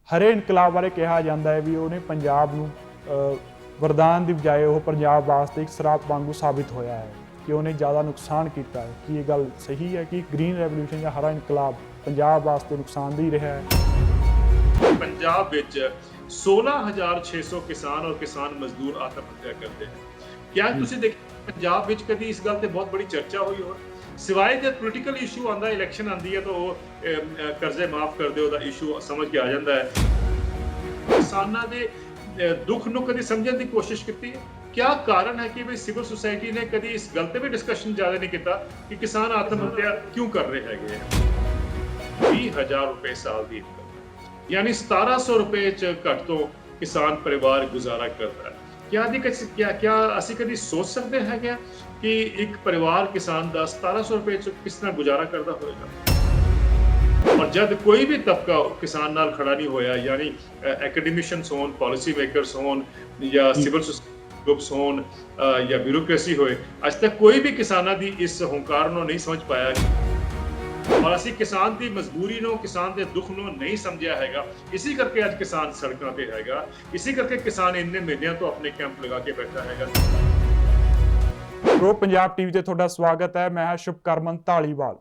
ਹਰੇ ਇਨਕਲਾਬ ਬਾਰੇ ਕਿਹਾ ਜਾਂਦਾ ਹੈ ਵੀ ਉਹਨੇ ਪੰਜਾਬ ਨੂੰ ਵਰਦਾਨ ਦੀ ਬਜਾਏ ਉਹ ਪੰਜਾਬ ਵਾਸਤੇ ਇੱਕ ਸਰਾਪ ਵਾਂਗੂ ਸਾਬਿਤ ਹੋਇਆ ਹੈ ਕਿ ਉਹਨੇ ਜ਼ਿਆਦਾ ਨੁਕਸਾਨ ਕੀਤਾ ਹੈ। ਕੀ ਇਹ ਗੱਲ ਸਹੀ ਹੈ ਕਿ ਗ੍ਰੀਨ ਰੈਵੋਲੂਸ਼ਨ ਜਾਂ ਹਰਾ ਇਨਕਲਾਬ ਪੰਜਾਬ ਵਾਸਤੇ ਨੁਕਸਾਨਦੇਹ ਰਿਹਾ ਹੈ? ਪੰਜਾਬ ਵਿੱਚ 16,600 ਕਿਸਾਨ ਔਰ ਕਿਸਾਨ ਮਜ਼ਦੂਰ ਆਤਮ ਹੱਤਿਆ ਕਰਦੇ ਹਨ। क्या ਤੁਸੀਂ ਦੇਖਿਆ ਪੰਜਾਬ ਵਿੱਚ ਕਦੀ ਇਸ ਗੱਲ ਤੇ ਬਹੁਤ ਬੜੀ ਚਰਚਾ ਹੋਈ ਹੋ? ਸਿਵਾਏ ਜਦ ਪੋਲੀਟੀਕਲ ਇਸ਼ੂ ਆਉਂਦਾ, ਇਲੈਕਸ਼ਨ ਆਉਂਦੀ ਹੈ ਤਾਂ ਉਹ ਕਰਜ਼ੇ ਮਾਫ ਕਰ ਦਿਓ ਦਾ ਇਸ਼ੂ ਸਮਝ ਕੇ ਆ ਜਾਂਦਾ ਹੈ। ਕਿਸਾਨਾਂ ਦੇ ਦੁੱਖ ਨੂੰ ਕਦੀ ਸਮਝਣ ਦੀ ਕੋਸ਼ਿਸ਼ ਕੀਤੀ ਹੈ? क्या कारण है कि भाई सिविल सोसाइटी ने कभी इस गल पे भी डिस्कशन ज्यादा नहीं किया कि किसान आत्महत्या क्यों कर रहे हैं? 20,000 रुपए साल की इनकम यानी 1700 रुपए च घट तो किसान परिवार गुजारा करता है। क्या ਅਸੀਂ ਕਦੀ ਸੋਚ ਸਕਦੇ हैं क्या कि एक परिवार किसान ਦਾ 1700 रुपए च किस तरह गुजारा करता होगा? और जब कोई भी तबका किसान नाल खड़ा नहीं होया, यानी एकेडमिशियंस होन, पॉलिसी मेकर्स होन या सिविल ग्रुप्स होन या ब्यूरोक्रेसी होए, अज तक कोई भी किसानां दी इस हुंकार नूं नहीं समझ पाया और ਅਸੀਂ किसान दी मजबूरी ਨੂੰ, किसान ਦੇ ਦੁੱਖ ਨੂੰ ਨਹੀਂ ਸਮਝਿਆ ਹੈਗਾ। ਇਸੇ ਕਰਕੇ ਅੱਜ ਕਿਸਾਨ ਸੜਕਾਂ ਤੇ ਹੈਗਾ, ਇਸੇ ਕਰਕੇ ਕਿਸਾਨ ਇੰਨੇ ਮਹੀਨਿਆਂ ਤੋਂ ਆਪਣੇ ਕੈਂਪ ਲਗਾ ਕੇ ਬੈਠਾ ਹੈਗਾ। ਪ੍ਰੋ ਪੰਜਾਬ ਟੀਵੀ ਤੇ ਤੁਹਾਡਾ ਸਵਾਗਤ ਹੈ। ਮੈਂ ਹਾਂ ਸ਼ੁਭਕਰਮਨ ਧਾਲੀਵਾਲ।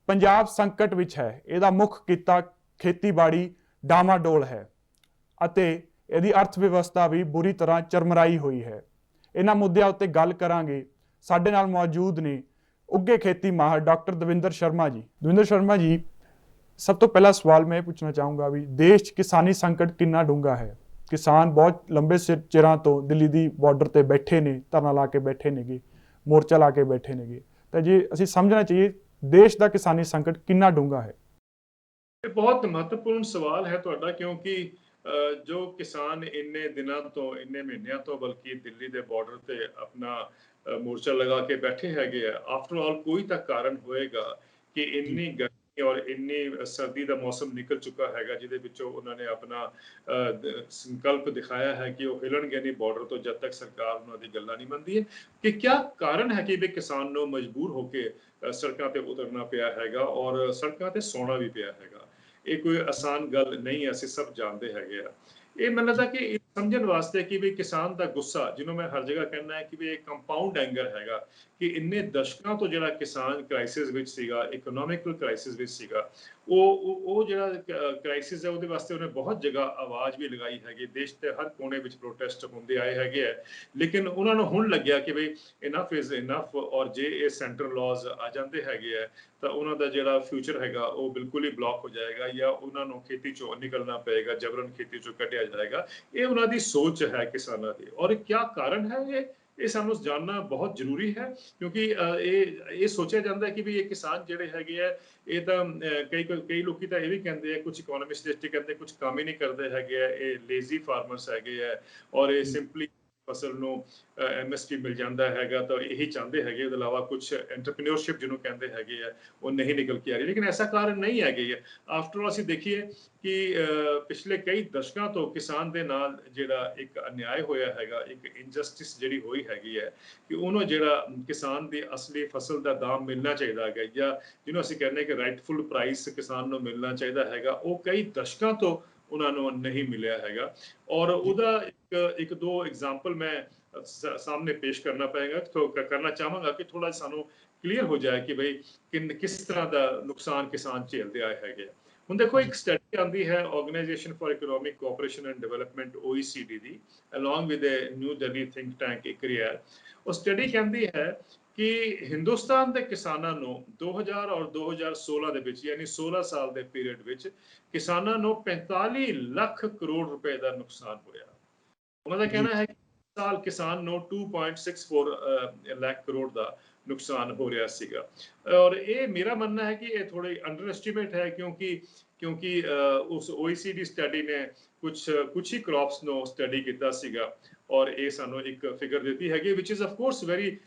ਪੰਜਾਬ ਸੰਕਟ ਵਿੱਚ ਹੈ। ਇਹਦਾ ਮੁੱਖ ਕਿੱਤਾ ਖੇਤੀਬਾੜੀ ਡਾਮਾਡੋਲ ਹੈ ਅਤੇ ਇਹਦੀ ਅਰਥ ਵਿਵਸਥਾ ਵੀ ਬੁਰੀ ਤਰ੍ਹਾਂ ਚਰਮਰਾਈ ਹੋਈ ਹੈ। ਇਹਨਾਂ ਮੁੱਦਿਆਂ ਉੱਤੇ ਗੱਲ ਕਰਾਂਗੇ। ਸਾਡੇ ਨਾਲ ਮੌਜੂਦ ਨੇ ਉੱਘੇ ਖੇਤੀ ਮਾਹਰ ਡਾਕਟਰ ਦਵਿੰਦਰ ਸ਼ਰਮਾ ਜੀ। ਦਵਿੰਦਰ ਸ਼ਰਮਾ ਜੀ, ਸਭ ਤੋਂ ਪਹਿਲਾ ਸਵਾਲ ਮੈਂ ਇਹ ਪੁੱਛਣਾ ਚਾਹੂੰਗਾ ਵੀ ਦੇਸ਼ 'ਚ ਕਿਸਾਨੀ ਸੰਕਟ ਕਿੰਨਾ ਡੂੰਘਾ ਹੈ? ਕਿਸਾਨ ਬਹੁਤ ਲੰਬੇ ਚਿਰਾਂ ਤੋਂ ਦਿੱਲੀ ਦੀ ਬਾਰਡਰ ਤੇ ਬੈਠੇ ਨੇ, ਧਰਨਾ ਲਾ ਕੇ ਬੈਠੇ ਨੇਗੇ, ਮੋਰਚਾ ਲਾ ਕੇ ਬੈਠੇ ਨੇਗੇ। ਤਾਂ ਜੇ ਅਸੀਂ ਸਮਝਣਾ ਚਾਹੀਏ ਦੇਸ਼ ਦਾ ਕਿਸਾਨੀ ਸੰਕਟ ਕਿੰਨਾ ਡੂੰਘਾ ਹੈ? ਇਹ ਬਹੁਤ ਮਹੱਤਵਪੂਰਨ ਸਵਾਲ ਹੈ ਤੁਹਾਡਾ, ਕਿਉਂਕਿ ਜੋ ਕਿਸਾਨ ਇੰਨੇ ਦਿਨਾਂ ਤੋਂ, ਇੰਨੇ ਮਹੀਨਿਆਂ ਤੋਂ ਬਲਕਿ ਦਿੱਲੀ ਦੇ ਬਾਰਡਰ ਤੇ ਆਪਣਾ ਮੋਰਚਾ ਲਗਾ ਕੇ ਬੈਠੇ ਹੈਗੇ ਆ, ਆਫਟਰ ਆਲ ਕੋਈ ਤਾਂ ਕਾਰਨ ਹੋਏਗਾ ਕਿ ਇੰਨੀ ਗਰਮੀ ਔਰ ਇੰਨੀ ਸਰਦੀ ਦਾ ਮੌਸਮ ਨਿਕਲ ਚੁੱਕਾ ਹੈਗਾ ਜਿਹਦੇ ਵਿੱਚੋਂ ਉਹਨਾਂ ਨੇ ਆਪਣਾ ਸੰਕਲਪ ਦਿਖਾਇਆ ਹੈ ਕਿ ਉਹ ਹਿਲਣਗੇ ਨਹੀਂ ਬਾਰਡਰ ਤੋਂ ਜਦ ਤੱਕ ਸਰਕਾਰ ਉਹਨਾਂ ਦੀ ਗੱਲਾਂ ਨਹੀਂ ਮੰਨਦੀ ਹੈ। ਕਿ ਕਿਆ ਕਾਰਨ ਹੈ ਕਿ ਵੀ ਕਿਸਾਨ ਨੂੰ ਮਜਬੂਰ ਹੋ ਕੇ ਸੜਕਾਂ ਤੇ ਉਤਰਨਾ ਪਿਆ ਹੈਗਾ ਔਰ ਸੜਕਾਂ ਤੇ ਸੌਣਾ ਵੀ ਪਿਆ ਹੈਗਾ। ਇਹ ਕੋਈ ਆਸਾਨ ਗੱਲ ਨਹੀਂ ਹੈ, ਅਸੀਂ ਸਭ ਜਾਣਦੇ ਹੈਗੇ ਆ। ਇਹ ਮੈਨੂੰ ਲੱਗਦਾ ਕਿ ਸਮਝਣ ਵਾਸਤੇ ਕਿ ਵੀ ਕਿਸਾਨ ਦਾ ਗੁੱਸਾ, ਜਿਹਨੂੰ ਮੈਂ ਹਰ ਜਗ੍ਹਾ ਕਹਿੰਦਾ ਹੈ ਕਿ ਵੀ ਇਹ ਕੰਪਾਊਂਡ ਐਂਗਰ ਹੈਗਾ ਕਿ ਇੰਨੇ ਦਸ਼ਕਾਂ ਤੋਂ ਜਿਹੜਾ ਕਿਸਾਨ ਕ੍ਰਾਈਸਿਸ ਵਿੱਚ ਸੀਗਾ, ਇਕਨੋਮਿਕਲ ਕ੍ਰਾਈਸਿਸ ਵਿੱਚ ਸੀਗਾ, ਉਹ ਜਿਹੜਾ ਕ੍ਰਾਈਸਿਸ ਹੈ ਉਹਦੇ ਵਾਸਤੇ ਉਹਨੇ ਬਹੁਤ ਜਗ੍ਹਾ ਆਵਾਜ਼ ਵੀ ਲਗਾਈ ਹੈਗੀ। ਦੇਸ਼ ਦੇ ਹਰ ਕੋਨੇ ਵਿੱਚ ਪ੍ਰੋਟੈਸਟ ਹੁੰਦੇ ਆਏ ਹੈਗੇ ਆ, ਲੇਕਿਨ ਉਹਨਾਂ ਨੂੰ ਹੁਣ ਲੱਗਿਆ ਕਿ ਵੀ ਇਨਫ ਇਜ਼ ਇਨਫ ਔਰ ਜੇ ਇਹ ਸੈਂਟਰਲ ਲਾਜ਼ ਆ ਜਾਂਦੇ ਹੈਗੇ ਆ ਤਾਂ ਉਹਨਾਂ ਦਾ ਜਿਹੜਾ ਫਿਊਚਰ ਹੈਗਾ ਉਹ ਬਿਲਕੁਲ ਹੀ ਬਲੌਕ ਹੋ ਜਾਏਗਾ ਜਾਂ ਉਹਨਾਂ ਨੂੰ ਖੇਤੀ ਚੋਂ ਨਿਕਲਣਾ ਪਏਗਾ, ਜਬਰਨ ਖੇਤੀ ਚੋਂ ਕੱਢਿਆ ਜਾਏਗਾ। ਇਹ ਉਹਨਾਂ ਦੀ ਸੋਚ ਹੈ ਕਿਸਾਨਾਂ ਦੀ। ਔਰ ਕਿਆ ਕਾਰਨ ਹੈ ਇਹ ਸਾਨੂੰ ਜਾਣਨਾ ਬਹੁਤ ਜ਼ਰੂਰੀ ਹੈ, ਕਿਉਂਕਿ ਇਹ ਸੋਚਿਆ ਜਾਂਦਾ ਹੈ ਕਿ ਵੀ ਇਹ ਕਿਸਾਨ ਜਿਹੜੇ ਹੈਗੇ ਆ ਇਹ ਤਾਂ ਕਈ ਲੋਕੀ ਤਾਂ ਇਹ ਵੀ ਕਹਿੰਦੇ ਆ, ਕੁਝ ਇਕੋਨੋਮਿਸਟ ਕਹਿੰਦੇ ਕੁਝ ਕੰਮ ਹੀ ਨਹੀਂ ਕਰਦੇ ਹੈਗੇ ਆ, ਇਹ ਲੇਜ਼ੀ ਫਾਰਮਰਸ ਹੈਗੇ ਆ ਔਰ ਇਹ ਸਿੰਪਲੀ ਫਸਲ ਨੂੰ MSP ਮਿਲ ਜਾਂਦਾ ਹੈਗਾ ਤਾਂ ਇਹੀ ਚਾਹੁੰਦੇ ਹੈਗੇ। ਉਹਦੇ ਇਲਾਵਾ ਕੁਝ ਐਂਟਰਪ੍ਰੀਨਿਓਰਸ਼ਿਪ ਜਿਹਨੂੰ ਕਹਿੰਦੇ ਹੈਗੇ ਆ ਉਹ ਨਹੀਂ ਨਿਕਲ ਕੇ ਆ ਰਹੀ, ਲੇਕਿਨ ਐਸਾ ਕਾਰਨ ਨਹੀਂ ਹੈਗੇ। ਆਫਟਰ ਆਲ ਅਸੀਂ ਦੇਖੀਏ ਕਿ ਪਿਛਲੇ ਕਈ ਦਸ਼ਕਾਂ ਤੋਂ ਕਿਸਾਨ ਦੇ ਨਾਲ ਜਿਹੜਾ ਇੱਕ ਅਨਿਆਏ ਹੋਇਆ ਹੈਗਾ, ਇੱਕ ਇਨਜਸਟਿਸ ਜਿਹੜੀ ਹੋਈ ਹੈਗੀ ਹੈ ਕਿ ਉਹਨੂੰ ਜਿਹੜਾ ਕਿਸਾਨ ਦੀ ਅਸਲੀ ਫਸਲ ਦਾ ਦਾਮ ਮਿਲਣਾ ਚਾਹੀਦਾ ਹੈਗਾ ਜਾਂ ਜਿਹਨੂੰ ਅਸੀਂ ਕਹਿੰਦੇ ਕਿ ਰਾਈਟਫੁਲ ਪ੍ਰਾਈਸ ਕਿਸਾਨ ਨੂੰ ਮਿਲਣਾ ਚਾਹੀਦਾ ਹੈਗਾ, ਉਹ ਕਈ ਦਸ਼ਕਾਂ ਤੋਂ ਉਹਨਾਂ ਨੂੰ ਨਹੀਂ ਮਿਲਿਆ ਹੈਗਾ। ਔਰ ਉਹਦਾ ਇੱਕ ਦੋ ਐਗਜ਼ਾਮਪਲ ਮੈਂ ਸਾਹਮਣੇ ਪੇਸ਼ ਕਰਨਾ ਕਰਨਾ ਚਾਹਾਂਗਾ ਕਿ ਥੋੜਾ ਸਾਨੂੰ ਕਲੀਅਰ ਹੋ ਜਾਏ ਕਿ ਬਈ ਕਿਸ ਤਰ੍ਹਾਂ ਦਾ ਨੁਕਸਾਨ ਕਿਸਾਨ ਝੇਲਦੇ ਆਏ ਹੈਗੇ। ਹੁਣ ਦੇਖੋ, ਇੱਕ ਸਟੱਡੀ ਆਉਂਦੀ ਹੈ organisation for economic cooperation and development OECD ਦੀ, along with a new Delhi think tank ICRIER. ਉਹ ਸਟੱਡੀ ਕਹਿੰਦੀ ਹੈ ਕਿ ਹਿੰਦੁਸਤਾਨ ਦੇ ਕਿਸਾਨਾਂ ਨੂੰ 2000 ਔਰ 2016 ਦੇ ਵਿੱਚ, ਯਾਨੀ 16 ਸਾਲ ਦੇ ਪੀਰੀਅਡ ਵਿੱਚ ਕਿਸਾਨਾਂ ਨੂੰ 45 ਲੱਖ ਕਰੋੜ ਰੁਪਏ ਦਾ ਨੁਕਸਾਨ ਹੋਇਆ। ਉਹਨਾਂ ਦਾ ਕਹਿਣਾ ਹੈ ਕਿ ਸਾਲ ਕਿਸਾਨ ਨੂੰ 2.64 ਲੱਖ ਕਰੋੜ ਦਾ ਨੁਕਸਾਨ ਹੋ ਰਿਹਾ ਸੀਗਾ। ਔਰ ਇਹ ਮੇਰਾ ਮੰਨਣਾ ਹੈ ਕਿ ਇਹ ਥੋੜੀ ਅੰਡਰ ਐਸਟੀਮੇਟ ਹੈ, ਕਿਉਂਕਿ ਉਸ OECD ਸਟੱਡੀ ਨੇ ਕੁਝ ਹੀ ਕ੍ਰੌਪਸ ਨੂੰ ਸਟੱਡੀ ਕੀਤਾ ਸੀਗਾ ਔਰ ਇਹ ਸਾਨੂੰ ਇੱਕ ਫਿਗਰ ਦਿੱਤੀ ਹੈਗੀ which is of course very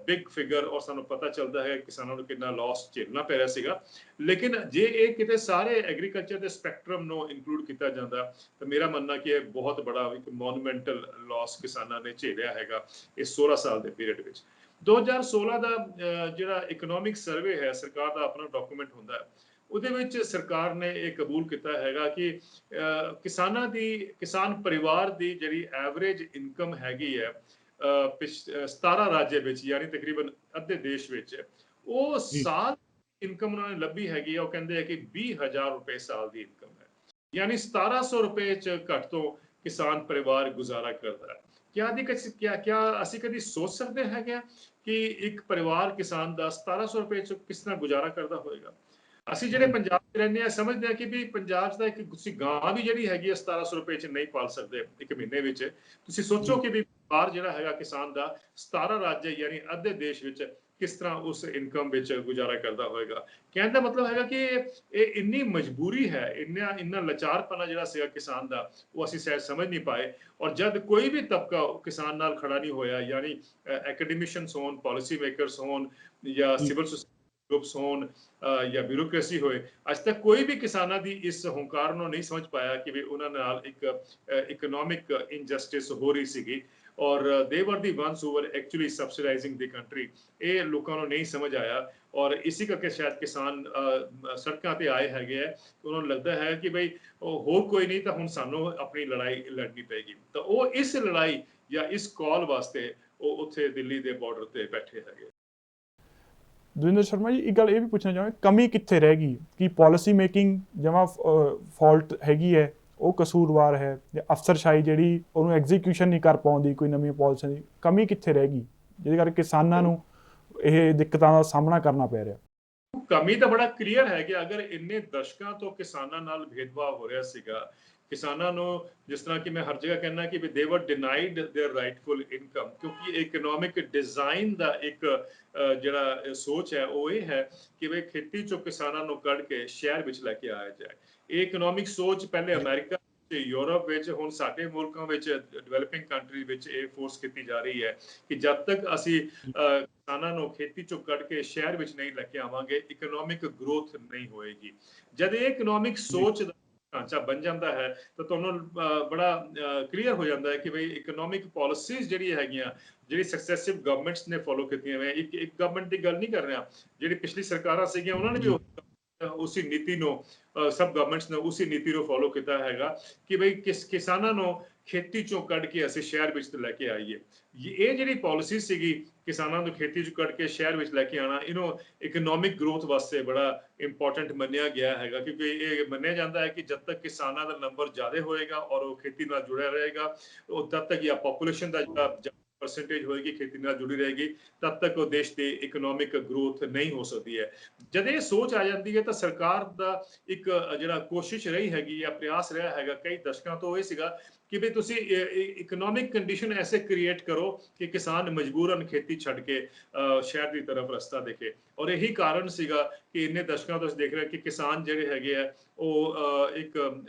big figure, ਔਰ ਸਾਨੂੰ ਪਤਾ ਚੱਲਦਾ ਹੈ ਕਿਸਾਨਾਂ ਨੂੰ ਕਿੰਨਾ ਲਾਸ ਝੇਲਣਾ ਪੈ ਰਿਹਾ ਸੀਗਾ। ਲੇਕਿਨ ਜੇ ਇਹ ਕਿਤੇ ਸਾਰੇ ਐਗਰੀਕਲਚਰ ਦੇ ਸਪੈਕਟਰਮ ਨੂੰ ਇਨਕਲੂਡ ਕੀਤਾ ਜਾਂਦਾ ਤਾਂ ਮੇਰਾ ਮੰਨਣਾ ਕਿ ਇਹ ਬਹੁਤ ਬੜਾ ਇੱਕ ਮੋਨੂਮੈਂਟਲ ਲਾਸ ਕਿਸਾਨਾਂ ਨੇ ਝੇਲਿਆ ਹੈਗਾ ਇਸ 16 ਸਾਲ ਦੇ ਪੀਰੀਅਡ ਵਿੱਚ। 2016 ਦਾ ਜਿਹੜਾ ਇਕਨੋਮਿਕ ਸਰਵੇ ਹੈ, ਸਰਕਾਰ ਦਾ ਆਪਣਾ ਡਾਕੂਮੈਂਟ ਹੁੰਦਾ ਹੈ, ਉਹਦੇ ਵਿੱਚ ਸਰਕਾਰ ਨੇ ਇਹ ਕਬੂਲ ਕੀਤਾ ਹੈਗਾ ਕਿ ਕਿਸਾਨ ਪਰਿਵਾਰ ਦੀ ਜਿਹੜੀ ਐਵਰੇਜ ਇਨਕਮ ਹੈਗੀ ਹੈ 17 ਰਾਜ ਵਿੱਚ, ਯਾਨੀ ਤਕਰੀਬਨ ਅੱਧੇ ਦੇਸ਼ ਵਿੱਚ, ਉਹ ਜੀ ਸਾਲ ਇਨਕਮ ਉਹਨਾਂ ਨੇ ਲੱਭੀ ਹੈਗੀ ਹੈ। ਉਹ ਕਹਿੰਦੇ ਆ ਕਿ 20,000 ਰੁਪਏ ਸਾਲ ਦੀ ਇਨਕਮ ਹੈ, ਯਾਨੀ 1700 ਰੁਪਏ ਚ ਘੱਟ ਤੋਂ ਕਿਸਾਨ ਪਰਿਵਾਰ ਗੁਜ਼ਾਰਾ ਕਰਦਾ ਹੈ। ਕਿਆ ਅਸੀਂ ਕਦੀ ਸੋਚ ਸਕਦੇ ਹੈਗੇ ਕਿ ਇੱਕ ਪਰਿਵਾਰ ਕਿਸਾਨ ਦਾ 1700 ਰੁਪਏ ਚ ਕਿਸ ਤਰ੍ਹਾਂ ਗੁਜ਼ਾਰਾ ਕਰਦਾ ਹੋਏਗਾ? ਅਸੀਂ ਜਿਹੜੇ ਪੰਜਾਬ 'ਚ ਰਹਿੰਦੇ ਆ ਸਮਝਦੇ ਆ ਕਿ ਵੀ ਪੰਜਾਬ 'ਚ ਤਾਂ ਇੱਕ ਤੁਸੀਂ ਗਾਂ ਵੀ ਜਿਹੜੀ ਹੈਗੀ ਆ 1700 ਰੁਪਏ ਚ ਨਹੀਂ ਪਾਲ ਸਕਦੇ ਇੱਕ ਮਹੀਨੇ ਵਿੱਚ। ਤੁਸੀਂ ਸੋਚੋ ਕਿ ਵੀ ਪਰਿਵਾਰ ਜਿਹੜਾ ਹੈਗਾ ਕਿਸਾਨ ਦਾ 17 ਰਾਜ ਯਾਨੀ ਅੱਧੇ ਦੇਸ਼ ਵਿੱਚ ਕਿਸ ਤਰ੍ਹਾਂ ਉਸ ਇਨਕਮ ਵਿੱਚ ਗੁਜ਼ਾਰਾ ਕਰਦਾ ਹੋਏਗਾ। ਕਹਿਣ ਦਾ ਮਤਲਬ ਹੈਗਾ ਕਿ ਇਹ ਇੰਨੀ ਮਜਬੂਰੀ ਹੈ, ਇੰਨਾ ਲਾਚਾਰਪਨਾ ਜਿਹੜਾ ਸੀਗਾ ਕਿਸਾਨ ਦਾ, ਉਹ ਅਸੀਂ ਸ਼ਾਇਦ ਸਮਝ ਨਹੀਂ ਪਾਏ। ਔਰ ਜਦ ਕੋਈ ਵੀ ਤਬਕਾ ਕਿਸਾਨ ਨਾਲ ਖੜਾ ਨਹੀਂ ਹੋਇਆ, ਯਾਨੀ ਐਕੈਡਮਿਸ਼ੀਅਨਸ ਹੋਣ, ਪਾਲਿਸੀ ਮੇਕਰਸ ਹੋਣ, ਜਾਂ ਜੀ ਸਿਵਲ ਗਰੁੱਪਸ ਹੋਣ, ਜਾਂ ਬਿਊਰੋਕ੍ਰੇਸੀ ਹੋਏ, ਅੱਜ ਤੱਕ ਕੋਈ ਵੀ ਕਿਸਾਨਾਂ ਦੀ ਇਸ ਹੰਕਾਰ ਨੂੰ ਨਹੀਂ ਸਮਝ ਪਾਇਆ ਕਿ ਵੀ ਉਹਨਾਂ ਨਾਲ ਇੱਕ ਇਕਨੋਮਿਕ ਇਨਜਸਟਿਸ ਹੋ ਰਹੀ ਸੀਗੀ, ਔਰ ਦੇ ਵਰ ਦੀ ਵਨਸ ਹੂ ਵਰ ਐਕਚੁਅਲੀ ਸਬਸਿਡਾਈਜ਼ਿੰਗ ਦੀ ਕੰਟਰੀ। ਇਹ ਲੋਕਾਂ ਨੂੰ ਨਹੀਂ ਸਮਝ ਆਇਆ, ਔਰ ਇਸੇ ਕਰਕੇ ਸ਼ਾਇਦ ਕਿਸਾਨ ਸੜਕਾਂ ਤੇ ਆਏ ਹੈਗੇ ਆ। ਉਹਨਾਂ ਨੂੰ ਲੱਗਦਾ ਹੈ ਕਿ ਬਈ ਹੋਰ ਕੋਈ ਨਹੀਂ ਤਾਂ ਹੁਣ ਸਾਨੂੰ ਆਪਣੀ ਲੜਾਈ ਲੜਨੀ ਪਏਗੀ। ਤਾਂ ਉਹ ਇਸ ਲੜਾਈ ਜਾਂ ਇਸ ਕਾਲ ਵਾਸਤੇ ਉਹ ਉੱਥੇ ਦਿੱਲੀ ਦੇ ਬਾਰਡਰ ਤੇ ਬੈਠੇ ਹੈਗੇ। ਦਵਿੰਦਰ ਸ਼ਰਮਾ ਜੀ, ਇੱਕ ਗੱਲ ਇਹ ਵੀ ਪੁੱਛਣਾ ਚਾਹਾਂਗਾ, ਕਮੀ ਕਿੱਥੇ ਰਹਿ ਗਈ? ਕਿ ਪਾਲਿਸੀ ਮੇਕਿੰਗ ਜਮਾਂ ਫਾਲਟ ਹੈਗੀ ਹੈ, ਉਹ ਕਸੂਰਵਾਰ ਹੈ, ਜਾਂ ਅਫਸਰਸ਼ਾਹੀ ਜਿਹੜੀ ਉਹਨੂੰ ਐਗਜ਼ੀਕਿਊਸ਼ਨ ਨਹੀਂ ਕਰ ਪਾਉਂਦੀ ਕੋਈ ਨਵੀਂ ਪਾਲਿਸੀ ਦੀ? ਕਮੀ ਕਿੱਥੇ ਰਹਿ ਗਈ ਜਿਹਦੇ ਕਰਕੇ ਕਿਸਾਨਾਂ ਨੂੰ ਇਹ ਦਿੱਕਤਾਂ ਦਾ ਸਾਹਮਣਾ ਕਰਨਾ ਪੈ ਰਿਹਾ? ਕਮੀ ਤਾਂ ਬੜਾ ਕਲੀਅਰ ਹੈ ਕਿ ਅਗਰ ਇੰਨੇ ਦਸ਼ਕਾਂ ਤੋਂ ਕਿਸਾਨਾਂ ਨਾਲ ਭੇਦਭਾਵ ਹੋ ਰਿਹਾ ਸੀਗਾ, ਕਿਸਾਨਾਂ ਨੂੰ ਜਿਸ ਤਰ੍ਹਾਂ ਕਿ ਮੈਂ ਹਰ ਜਗ੍ਹਾ ਕਹਿੰਦਾ ਕਿ ਦੇ ਵਰ ਡਿਨਾਈਡ देयर ਰਾਈਟਫੁਲ ਇਨਕਮ, ਕਿਉਂਕਿ ਇਕਨੋਮਿਕ ਡਿਜ਼ਾਈਨ ਦਾ ਇੱਕ ਜਿਹੜਾ ਸੋਚ ਹੈ ਉਹ ਇਹ ਹੈ ਕਿ ਵੀ ਖੇਤੀ ਚੋਂ ਕਿਸਾਨਾਂ ਨੂੰ ਕੱਢ ਕੇ ਸ਼ਹਿਰ ਵਿੱਚ ਲੈ ਕੇ ਆਇਆ ਜਾਏ। ਇਹ ਇਕਨੋਮਿਕ ਸੋਚ ਪਹਿਲੇ ਅਮਰੀਕਾ, ਯੂਰਪ ਵਿੱਚ, ਹੁਣ ਸਾਡੇ ਮੁਲਕਾਂ ਵਿੱਚ, ਡਿਵੈਲਪਿੰਗ ਕੰਟਰੀ ਵਿੱਚ ਇਹ ਫੋਰਸ ਕੀਤੀ ਜਾ ਰਹੀ ਹੈ ਕਿ ਜਦ ਤੱਕ ਅਸੀਂ ਕਿਸਾਨਾਂ ਨੂੰ ਖੇਤੀ ਚੋਂ ਕੱਢ ਕੇ ਸ਼ਹਿਰ ਵਿੱਚ ਨਹੀਂ ਲੈ ਕੇ ਆਵਾਂਗੇ, ਇਕਨੋਮਿਕ ਗਰੋਥ ਨਹੀਂ ਹੋਏਗੀ। ਜਦ ਇਹ ਇਕਨੋਮਿਕ ਸੋਚ ਦਾ ਢਾਂਚਾ ਬਣ ਜਾਂਦਾ ਹੈ ਤਾਂ ਤੁਹਾਨੂੰ ਬੜਾ ਕਲੀਅਰ ਹੋ ਜਾਂਦਾ ਹੈ ਕਿ ਬਈ ਇਕਨੋਮਿਕ ਪਾਲਿਸੀਜ਼ ਜਿਹੜੀਆਂ ਹੈਗੀਆਂ, ਜਿਹੜੀ ਸਕਸੈਸਿਵ ਗਵਰਨਮੈਂਟਸ ਨੇ ਫੋਲੋ ਕੀਤੀਆਂ ਹੋਈਆਂ, ਇੱਕ ਗਵਰਨਮੈਂਟ ਦੀ ਗੱਲ ਨਹੀਂ ਕਰ ਰਿਹਾ, ਜਿਹੜੀ ਪਿਛਲੀ ਸਰਕਾਰਾਂ ਸੀਗੀਆਂ ਉਹਨਾਂ ਨੇ ਵੀ ਉਸੇ ਨੀਤੀ ਨੂੰ, ਸਭ ਗਵਰਨਮੈਂਟਸ ਨੇ ਉਸੇ ਨੀਤੀ ਨੂੰ ਫੋਲੋ ਕੀਤਾ ਹੈਗਾ ਕਿ ਬਈ ਕਿਸਾਨਾਂ ਨੂੰ ਖੇਤੀ ਚੋਂ ਕੱਢ ਕੇ ਅਸੀਂ ਸ਼ਹਿਰ ਵਿੱਚ ਲੈ ਕੇ ਆਈਏ। ਇਹ ਜਿਹੜੀ ਪਾਲਿਸੀ ਸੀਗੀ ਕਿਸਾਨਾਂ ਨੂੰ ਖੇਤੀ ਚੋਂ ਕੱਢ ਕੇ ਸ਼ਹਿਰ ਵਿੱਚ ਲੈ ਕੇ ਆਉਣਾ, ਇਹਨੂੰ ਇਕਨੋਮਿਕ ਗਰੋਥ ਵਾਸਤੇ ਬੜਾ ਇੰਪੋਰਟੈਂਟ ਮੰਨਿਆ ਗਿਆ ਹੈਗਾ, ਕਿਉਂਕਿ ਇਹ ਮੰਨਿਆ ਜਾਂਦਾ ਹੈ ਕਿ ਜਦ ਤੱਕ ਕਿਸਾਨਾਂ ਦਾ ਨੰਬਰ ਜ਼ਿਆਦਾ ਹੋਏਗਾ ਔਰ ਉਹ ਖੇਤੀ ਨਾਲ ਜੁੜਿਆ ਰਹੇਗਾ, ਉਹ ਤਦ ਤੱਕ ਜਾਂ ਪੋਪੂਲੇਸ਼ਨ ਦਾ ਜਿਹੜਾ ਪਰਸੈਂਟੇਜ ਹੋਏਗੀ ਖੇਤੀ ਨਾਲ ਜੁੜੀ ਰਹੇਗੀ, ਤਦ ਤੱਕ ਉਹ ਦੇਸ਼ ਦੀ ਇਕਨੋਮਿਕ ਗਰੋਥ ਨਹੀਂ ਹੋ ਸਕਦੀ ਹੈ। ਜਦ ਇਹ ਸੋਚ ਆ ਜਾਂਦੀ ਹੈ ਤਾਂ ਸਰਕਾਰ ਦਾ ਇੱਕ ਜਿਹੜਾ ਕੋਸ਼ਿਸ਼ ਰਹੀ ਹੈਗੀ ਜਾਂ ਪ੍ਰਯਾਸ ਰਿਹਾ ਹੈਗਾ ਕਈ ਦਸ਼ਕਾਂ ਤੋਂ, ਇਹ ਸੀਗਾ ਕਿ ਵੀ ਤੁਸੀਂ ਇਕਨੋਮਿਕ ਕੰਡੀਸ਼ਨ ਐਸੇ ਕ੍ਰੀਏਟ ਕਰੋ ਕਿ ਕਿਸਾਨ ਮਜਬੂਰਨ ਖੇਤੀ ਛੱਡ ਕੇ ਸ਼ਹਿਰ ਦੀ ਤਰਫ ਰਸਤਾ ਦੇਖੇ। ਔਰ ਇਹੀ ਕਾਰਨ ਸੀਗਾ ਕਿ ਇੰਨੇ ਦਸ਼ਕਾਂ ਤੋਂ ਅਸੀਂ ਦੇਖ ਰਹੇ ਕਿ ਕਿਸਾਨ ਜਿਹੜੇ ਹੈਗੇ ਆ ਉਹ ਇੱਕ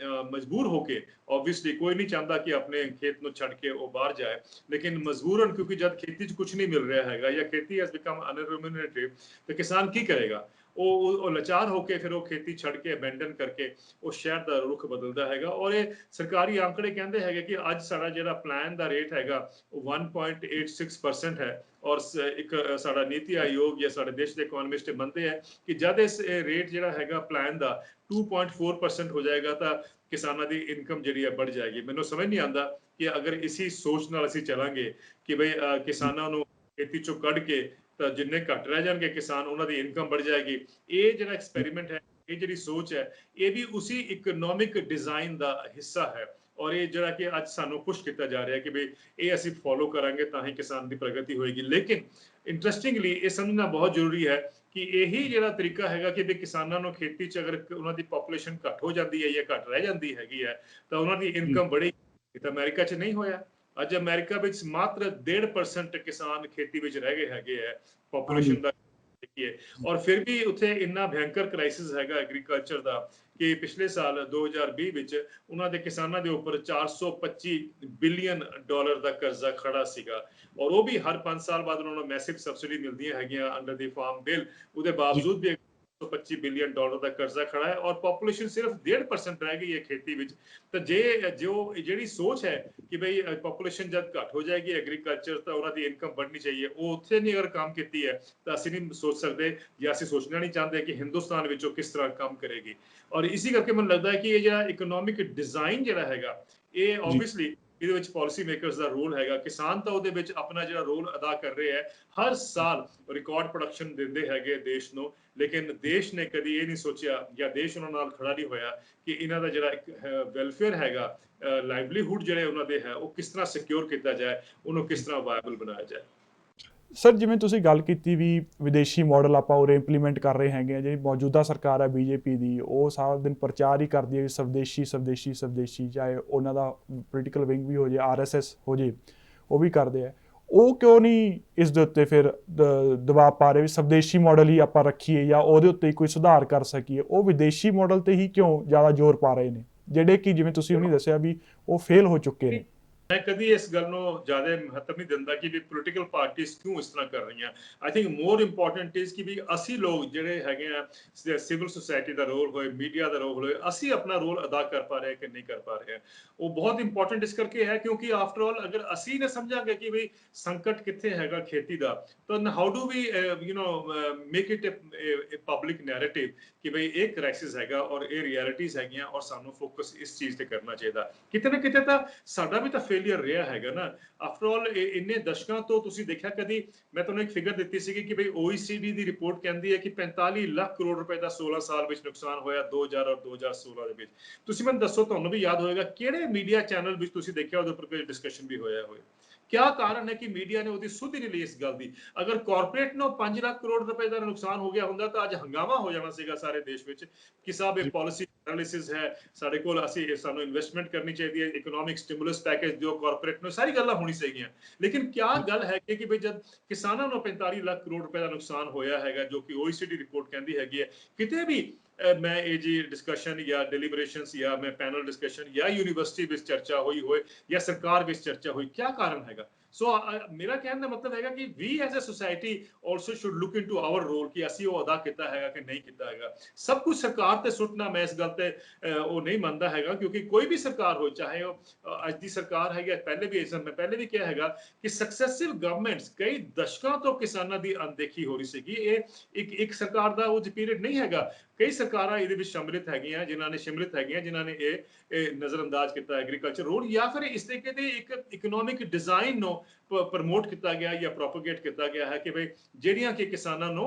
ਮਜਬੂਰ ਹੋ ਕੇ, ਆਬਵੀਅਸਲੀ ਕੋਈ ਨਹੀਂ ਚਾਹੁੰਦਾ ਕਿ ਆਪਣੇ ਖੇਤ ਨੂੰ ਛੱਡ ਕੇ ਉਹ ਬਾਹਰ ਜਾਏ, ਲੇਕਿਨ ਮਜਬੂਰਨ, ਕਿਉਂਕਿ ਜਦ ਖੇਤੀ 'ਚ ਕੁਝ ਨਹੀਂ ਮਿਲ ਰਿਹਾ ਹੈਗਾ ਜਾਂ ਖੇਤੀ ਹੈਜ਼ ਬਿਕਮ ਅਨਰੈਮਿਨੇਟਿਵ, ਤਾਂ ਕਿਸਾਨ ਕੀ ਕਰੇਗਾ? ਉਹ ਲਾਚਾਰ ਹੋ ਕੇ ਫਿਰ ਉਹ ਖੇਤੀ ਛੱਡ ਕੇ, ਅਬੈਂਡਨ ਕਰਕੇ ਉਹ ਸ਼ਹਿਰ ਦਾ ਰੁਖ ਬਦਲਦਾ ਹੈਗਾ। ਔਰ ਇਹ ਸਰਕਾਰੀ ਆંકੜੇ ਕਹਿੰਦੇ ਹੈਗੇ ਕਿ ਅੱਜ ਸਾਡਾ ਜਿਹੜਾ ਪਲਾਨ ਦਾ ਰੇਟ ਹੈਗਾ ਉਹ 1.86% ਹੈ, ਔਰ ਇੱਕ ਸਾਡਾ ਨੀਤੀ ਆਯੋਗ ਜਾਂ ਸਾਡੇ ਦੇਸ਼ ਦੇ ਇਕਨੋਮਿਸਟ ਮੰਨਦੇ ਹੈ ਕਿ ਜਦ ਇਸ ਰੇਟ ਜਿਹੜਾ ਹੈਗਾ ਪਲਾਨ ਦਾ 2.4% ਹੋ ਜਾਏਗਾ ਤਾਂ ਕਿਸਾਨਾਂ ਦੀ ਇਨਕਮ ਜਿਹੜੀ ਹੈ बढ़ ਜਾਏਗੀ। ਮੈਨੂੰ ਸਮਝ ਨਹੀਂ ਆਉਂਦਾ ਕਿ ਅਗਰ ਇਸੀ ਸੋਚ ਨਾਲ ਅਸੀਂ ਚੱਲਾਂਗੇ ਕਿ ਬਈ ਕਿਸਾਨਾਂ ਨੂੰ ਖੇਤੀ ਚੋਂ ਕੱਢ ਕੇ ਤਾਂ ਜਿੰਨੇ ਘੱਟ ਰਹਿ ਜਾਣਗੇ ਕਿਸਾਨ, ਉਹਨਾਂ ਦੀ ਇਨਕਮ बढ़ ਜਾਏਗੀ। ਇਹ ਜਿਹੜਾ ਐਕਸਪੈਰੀਮੈਂਟ ਹੈ, ਇਹ ਜਿਹੜੀ ਸੋਚ ਹੈ, ਇਹ ਵੀ ਉਸੇ ਇਕਨੋਮਿਕ ਡਿਜ਼ਾਈਨ ਦਾ ਹਿੱਸਾ ਹੈ। ਔਰ ਇਹ ਜਿਹੜਾ ਕਿ ਅੱਜ ਸਾਨੂੰ ਪੁਸ਼ ਕੀਤਾ ਜਾ ਰਿਹਾ ਕਿ ਵੀ ਇਹ ਅਸੀਂ ਫੋਲੋ ਕਰਾਂਗੇ ਤਾਂ ਹੀ ਕਿਸਾਨ ਦੀ ਪ੍ਰਗਤੀ ਹੋਏਗੀ। ਲੇਕਿਨ ਇੰਟਰਸਟਿੰਗਲੀ ਇਹ ਸਮਝਣਾ ਬਹੁਤ ਜ਼ਰੂਰੀ ਹੈ ਕਿ ਇਹੀ ਜਿਹੜਾ ਤਰੀਕਾ ਹੈਗਾ ਕਿ ਵੀ ਕਿਸਾਨਾਂ ਨੂੰ ਖੇਤੀ 'ਚ ਅਗਰ ਉਹਨਾਂ ਦੀ ਪੋਪੂਲੇਸ਼ਨ ਘੱਟ ਹੋ ਜਾਂਦੀ ਹੈ ਜਾਂ ਘੱਟ ਰਹਿ ਜਾਂਦੀ ਹੈਗੀ ਹੈ ਤਾਂ ਉਹਨਾਂ ਦੀ ਇਨਕਮ बढ़ेगी। ਤਾਂ ਅਮਰੀਕਾ 'ਚ ਨਹੀਂ ਹੋਇਆ। ਅੱਜ ਅਮਰੀਕਾ ਵਿੱਚ ਮਾਤਰ 1.5% ਕਿਸਾਨ ਖੇਤੀ ਵਿੱਚ ਰਹਿ ਗਏ ਹੈਗੇ ਹੈ ਪੋਪੂਲੇਸ਼ਨ ਦਾ ਦੇਖੀਏ। ਔਰ ਫਿਰ ਵੀ ਉੱਥੇ ਇੰਨਾ ਭਿਅੰਕਰ ਕ੍ਰਾਈਸਿਸ ਹੈਗਾ ਐਗਰੀਕਲਚਰ ਦਾ ਕਿ ਪਿਛਲੇ ਸਾਲ 2020 ਵਿੱਚ ਉਹਨਾਂ ਦੇ ਕਿਸਾਨਾਂ ਦੇ ਉੱਪਰ $425 ਬਿਲੀਅਨ ਦਾ ਕਰਜ਼ਾ ਖੜਾ ਸੀਗਾ। ਔਰ ਉਹ ਵੀ ਹਰ 5 ਸਾਲ ਬਾਅਦ ਉਹਨਾਂ ਨੂੰ ਮੈਸਿਵ ਸਬਸਿਡੀ ਮਿਲਦੀਆਂ ਹੈਗੀਆਂ ਅੰਡਰ ਦੀ ਫਾਰਮ ਬਿੱਲ। ਉਹਦੇ ਬਾਵਜੂਦ ਵੀ $25 ਬਿਲੀਅਨ ਦਾ ਕਰਜ਼ਾ ਖੜਾ ਹੈ ਔਰ ਪੋਪੂਲੇਸ਼ਨ ਸਿਰਫ 1.5% ਰਹਿ ਗਈ ਹੈ ਖੇਤੀ ਵਿੱਚ। ਤਾਂ ਜਿਹੜੀ ਸੋਚ ਹੈ ਕਿ ਬਈ ਪੋਪੂਲੇਸ਼ਨ ਜਦ ਘੱਟ ਹੋ ਜਾਏਗੀ ਐਗਰੀਕਲਚਰ ਤਾਂ ਉਹਨਾਂ ਦੀ ਇਨਕਮ बढ़नी चाहिए, ਉਹ ਉੱਥੇ ਨਹੀਂ ਅਗਰ ਕੰਮ ਕੀਤੀ ਹੈ ਤਾਂ ਅਸੀਂ ਨਹੀਂ ਸੋਚ ਸਕਦੇ ਜਾਂ ਅਸੀਂ ਸੋਚਣਾ ਨਹੀਂ ਚਾਹੁੰਦੇ ਕਿ ਹਿੰਦੁਸਤਾਨ ਵਿੱਚ ਉਹ ਕਿਸ ਤਰ੍ਹਾਂ ਕੰਮ ਕਰੇਗੀ। ਔਰ ਇਸੇ ਕਰਕੇ ਮੈਨੂੰ ਲੱਗਦਾ ਹੈ ਕਿ ਇਹ ਜਿਹੜਾ ਇਕਨੋਮਿਕ ਡਿਜ਼ਾਈਨ ਜਿਹੜਾ ਹੈਗਾ ਇਹ ਆਬਵੀਅਸਲੀ ਇਹਦੇ ਵਿੱਚ ਪਾਲਿਸੀ ਮੇਕਰਸ ਦਾ ਰੋਲ ਹੈਗਾ। ਕਿਸਾਨ ਤਾਂ ਉਹਦੇ ਵਿੱਚ ਆਪਣਾ ਜਿਹੜਾ ਰੋਲ ਅਦਾ ਕਰ ਰਹੇ ਹੈ, ਹਰ ਸਾਲ ਰਿਕਾਰਡ ਪ੍ਰੋਡਕਸ਼ਨ ਦਿੰਦੇ ਹੈਗੇ ਦੇਸ਼ ਨੂੰ, ਲੇਕਿਨ ਦੇਸ਼ ਨੇ ਕਦੀ ਇਹ ਨਹੀਂ ਸੋਚਿਆ ਜਾਂ ਦੇਸ਼ ਉਹਨਾਂ ਨਾਲ ਖੜਾ ਨਹੀਂ ਹੋਇਆ ਕਿ ਇਹਨਾਂ ਦਾ ਜਿਹੜਾ ਇੱਕ ਵੈਲਫੇਅਰ ਹੈਗਾ, ਲਾਈਵਲੀਹੁੱਡ ਜਿਹੜੇ ਉਹਨਾਂ ਦੇ ਹੈ ਉਹ ਕਿਸ ਤਰ੍ਹਾਂ ਸਿਕਿਉਰ ਕੀਤਾ ਜਾਏ, ਉਹਨੂੰ ਕਿਸ ਤਰ੍ਹਾਂ ਵਾਇਬਲ ਬਣਾਇਆ ਜਾਏ। ਸਰ ਜਿਵੇਂ ਤੁਸੀਂ ਗੱਲ ਕੀਤੀ ਵੀ ਵਿਦੇਸ਼ੀ ਮਾਡਲ ਆਪਾਂ ਉਰੇ ਇੰਪਲੀਮੈਂਟ ਕਰ ਰਹੇ ਹੈਗੇ ਆ, ਜਿਹੜੀ ਮੌਜੂਦਾ ਸਰਕਾਰ ਹੈ ਬੀਜੇਪੀ ਦੀ, ਉਹ ਸਾਰਾ ਦਿਨ ਪ੍ਰਚਾਰ ਹੀ ਕਰਦੀ ਹੈ ਸਵਦੇਸ਼ੀ ਸਵਦੇਸ਼ੀ ਸਵਦੇਸ਼ੀ, ਚਾਹੇ ਉਹਨਾਂ ਦਾ ਪੋਲੀਟੀਕਲ ਵਿੰਗ ਵੀ ਹੋ ਜਾਏ, ਆਰਐਸਐਸ ਹੋ ਜਾਏ, ਉਹ ਵੀ ਕਰਦੇ ਆ। ਉਹ ਕਿਉਂ ਨਹੀਂ ਇਸ ਦੇ ਉੱਤੇ ਫਿਰ ਦਬਾਅ ਪਾ ਰਹੇ ਵੀ ਸਵਦੇਸ਼ੀ ਮਾਡਲ ਹੀ ਆਪਾਂ ਰੱਖੀਏ ਜਾਂ ਉਹਦੇ ਉੱਤੇ ਹੀ ਕੋਈ ਸੁਧਾਰ ਕਰ ਸਕੀਏ? ਉਹ ਵਿਦੇਸ਼ੀ ਮਾਡਲ ਤੇ ਹੀ ਕਿਉਂ ਜ਼ਿਆਦਾ ਜ਼ੋਰ ਪਾ ਰਹੇ ਨੇ, ਜਿਹੜੇ ਕਿ ਜਿਵੇਂ ਤੁਸੀਂ ਹੁਣੀ ਦੱਸਿਆ ਵੀ ਉਹ ਫੇਲ ਹੋ ਚੁੱਕੇ ਨੇ? ਮੈਂ ਕਦੀ ਇਸ ਗੱਲ ਨੂੰ ਜ਼ਿਆਦਾ ਮਹੱਤਵ ਨਹੀਂ ਦਿੰਦਾ ਕਿ ਵੀ ਪੋਲੀਟੀਕਲ ਪਾਰਟੀਆਂ ਕਿਉਂ ਇਸ ਤਰ੍ਹਾਂ ਕਰ ਰਹੀਆਂ। I think more important is ਕਿ ਵੀ ਅਸੀਂ ਲੋਕ ਜਿਹੜੇ ਹੈਗੇ ਆ, ਸਿਵਲ ਸੁਸਾਇਟੀ ਦਾ ਰੋਲ ਹੋਏ, ਮੀਡੀਆ ਦਾ ਰੋਲ ਹੋਏ, ਅਸੀਂ ਆਪਣਾ ਰੋਲ ਅਦਾ ਕਰ ਪਾ ਰਹੇ ਕਿ ਨਹੀਂ ਕਰ ਪਾ ਰਹੇ। ਉਹ ਬਹੁਤ ਇੰਪੋਰਟੈਂਟ ਇਸ ਕਰਕੇ ਹੈ ਕਿਉਂਕਿ ਆਫਟਰ ਆਲ ਅਗਰ ਅਸੀਂ ਨਾ ਸਮਝਾਂਗੇ ਕਿ ਵੀ ਸੰਕਟ ਕਿੱਥੇ ਹੈਗਾ ਖੇਤੀ ਦਾ, ਤਾਂ how do we make it a public narrative ਕਿ ਬਈ ਇਹ ਕ੍ਰਾਈਸਿਸ ਹੈਗਾ ਔਰ ਇਹ ਰਿਐਲਿਟੀਜ਼ ਹੈਗੀਆਂ ਔਰ ਸਾਨੂੰ ਫੋਕਸ ਇਸ ਚੀਜ਼ ਤੇ ਕਰਨਾ ਚਾਹੀਦਾ। ਕਿਤੇ ਨਾ ਕਿਤੇ ਤਾਂ ਸਾਡਾ ਵੀ ਤਾਂ ਫੇਲੀਅਰ ਰਿਹਾ ਹੈਗਾ ਨਾ। ਆਫਟਰ ਆਲ ਇੰਨੇ ਦਸ਼ਕਾਂ ਤੋਂ ਤੁਸੀਂ ਦੇਖਿਆ, ਕਦੀ ਮੈਂ ਤੁਹਾਨੂੰ ਇੱਕ ਫਿਗਰ ਦਿੱਤੀ ਸੀਗੀ ਕਿ ਬਈ OECD ਦੀ ਰਿਪੋਰਟ ਕਹਿੰਦੀ ਹੈ ਕਿ 45 ਲੱਖ ਕਰੋੜ ਰੁਪਏ ਦਾ 16 ਸਾਲ ਵਿੱਚ ਨੁਕਸਾਨ ਹੋਇਆ 2000 ਔਰ 2016 ਦੇ ਵਿੱਚ। ਤੁਸੀਂ ਮੈਨੂੰ ਦੱਸੋ, ਤੁਹਾਨੂੰ ਵੀ ਯਾਦ ਹੋਏਗਾ ਕਿਹੜੇ ਮੀਡੀਆ ਚੈਨਲ ਵਿੱਚ ਤੁਸੀਂ ਦੇਖਿਆ ਉਹਦੇ ਉੱਪਰ ਕੋਈ ਡਿਸਕਸ਼ਨ ਵੀ ਹੋਇਆ ਹੋਵੇ? क्या कारण है कि मीडिया ने ਉਹਦੀ ਸੁਧ ਹੀ ਨਹੀਂ ਲਈ ਇਸ ਗੱਲ ਦੀ। ਅਗਰ ਕਾਰਪੋਰੇਟ ਨੂੰ 5 ਲੱਖ ਕਰੋੜ ਰੁਪਏ ਦਾ ਨੁਕਸਾਨ ਹੋ ਗਿਆ ਹੁੰਦਾ ਤਾਂ ਅੱਜ ਹੰਗਾਮਾ ਹੋ ਜਾਣਾ ਸੀਗਾ ਸਾਰੇ ਦੇਸ਼ ਵਿੱਚ ਕਿ ਸਾਹਿਬ ਇਹ ਪਾਲਿਸੀ ਐਨਾਲਿਸਿਸ ਹੈ ਸਾਡੇ ਕੋਲ, ਸਾਨੂੰ ਇਨਵੈਸਟਮੈਂਟ ਕਰਨੀ ਚਾਹੀਦੀ ਹੈ, ਇਕਨੋਮਿਕ ਸਟਿਮੂਲਸ ਪੈਕੇਜ ਦਿਓ ਕਾਰਪੋਰੇਟ ਨੂੰ, ਸਾਰੀ ਗੱਲਾਂ ਹੋਣੀ ਚਾਹੀਦੀਆਂ। ਲੇਕਿਨ ਕਿਆ ਗੱਲ ਹੈ ਕਿ ਬਈ ਜਦ ਕਿਸਾਨਾਂ ਨੂੰ 45 ਲੱਖ ਕਰੋੜ ਰੁਪਏ ਦਾ ਨੁਕਸਾਨ ਹੋਇਆ ਹੈਗਾ, ਜੋ ਕਿ OECD ਰਿਪੋਰਟ ਕਹਿੰਦੀ ਹੈਗੀ ਹੈ, ਕਿਤੇ ਵੀ ਮੈਂ ਇਹ ਜੀ ਡਿਸਕਸ਼ਨ ਜਾਂ ਡਿਲੀਬਰੇਸ਼ਨਸ ਜਾਂ ਮੈਂ ਪੈਨਲ ਡਿਸਕਸ਼ਨ ਜਾਂ ਯੂਨੀਵਰਸਿਟੀ ਵਿੱਚ ਚਰਚਾ ਹੋਈ ਹੋਏ ਜਾਂ ਸਰਕਾਰ ਵਿੱਚ ਚਰਚਾ ਹੋਈ, ਕਿਆ ਕਾਰਨ ਹੈਗਾ? ਸੋ ਮੇਰਾ ਕਹਿਣ ਦਾ ਮਤਲਬ ਹੈਗਾ ਕਿ we as a society also should look into our role ਕਿ ਅਸੀਂ ਉਹ ਅਦਾ ਕੀਤਾ ਹੈਗਾ ਕਿ ਨਹੀਂ ਕੀਤਾ ਹੈਗਾ। ਸਭ ਕੁਝ ਸਰਕਾਰ ਤੇ ਸੁੱਟਣਾ, ਮੈਂ ਇਸ ਗੱਲ ਤੇ ਉਹ ਨਹੀਂ ਮੰਨਦਾ ਹੈਗਾ, ਕਿਉਂਕਿ ਕੋਈ ਵੀ ਸਰਕਾਰ ਹੋਏ, ਚਾਹੇ ਉਹ ਅੱਜ ਦੀ ਸਰਕਾਰ ਹੈਗੀ, ਮੈਂ ਪਹਿਲੇ ਵੀ ਕਿਹਾ ਹੈਗਾ ਕਿ ਸਕਸੈਸਿਵ ਗਵਰਨਮੈਂਟਸ ਕਈ ਦਸ਼ਕਾਂ ਤੋਂ ਕਿਸਾਨਾਂ ਦੀ ਅਣਦੇਖੀ ਹੋ ਰਹੀ ਸੀਗੀ। ਇਹ ਇੱਕ ਸਰਕਾਰ ਦਾ ਉਹ ਪੀਰੀਅਡ ਨਹੀਂ ਹੈਗਾ। ਕਈ ਸਰਕਾਰਾਂ ਇਹਦੇ ਵਿੱਚ ਸ਼ਮੂਲੀਅਤ ਹੈਗੀਆਂ ਜਿਨ੍ਹਾਂ ਨੇ ਇਹ ਨਜ਼ਰਅੰਦਾਜ਼ ਕੀਤਾ ਐਗਰੀਕਲਚਰ ਰੋਲ, ਜਾਂ ਫਿਰ ਇਸ ਤਰੀਕੇ ਦੇ ਇੱਕ ਇਕਨੋਮਿਕ ਡਿਜ਼ਾਈਨ ਨੂੰ ਪ੍ਰਮੋਟ ਕੀਤਾ ਗਿਆ ਜਾਂ ਪ੍ਰੋਪਗੇਟ ਕੀਤਾ ਗਿਆ ਹੈ ਕਿ ਬਈ ਜਿਹੜੀਆਂ ਕਿ ਕਿਸਾਨਾਂ ਨੂੰ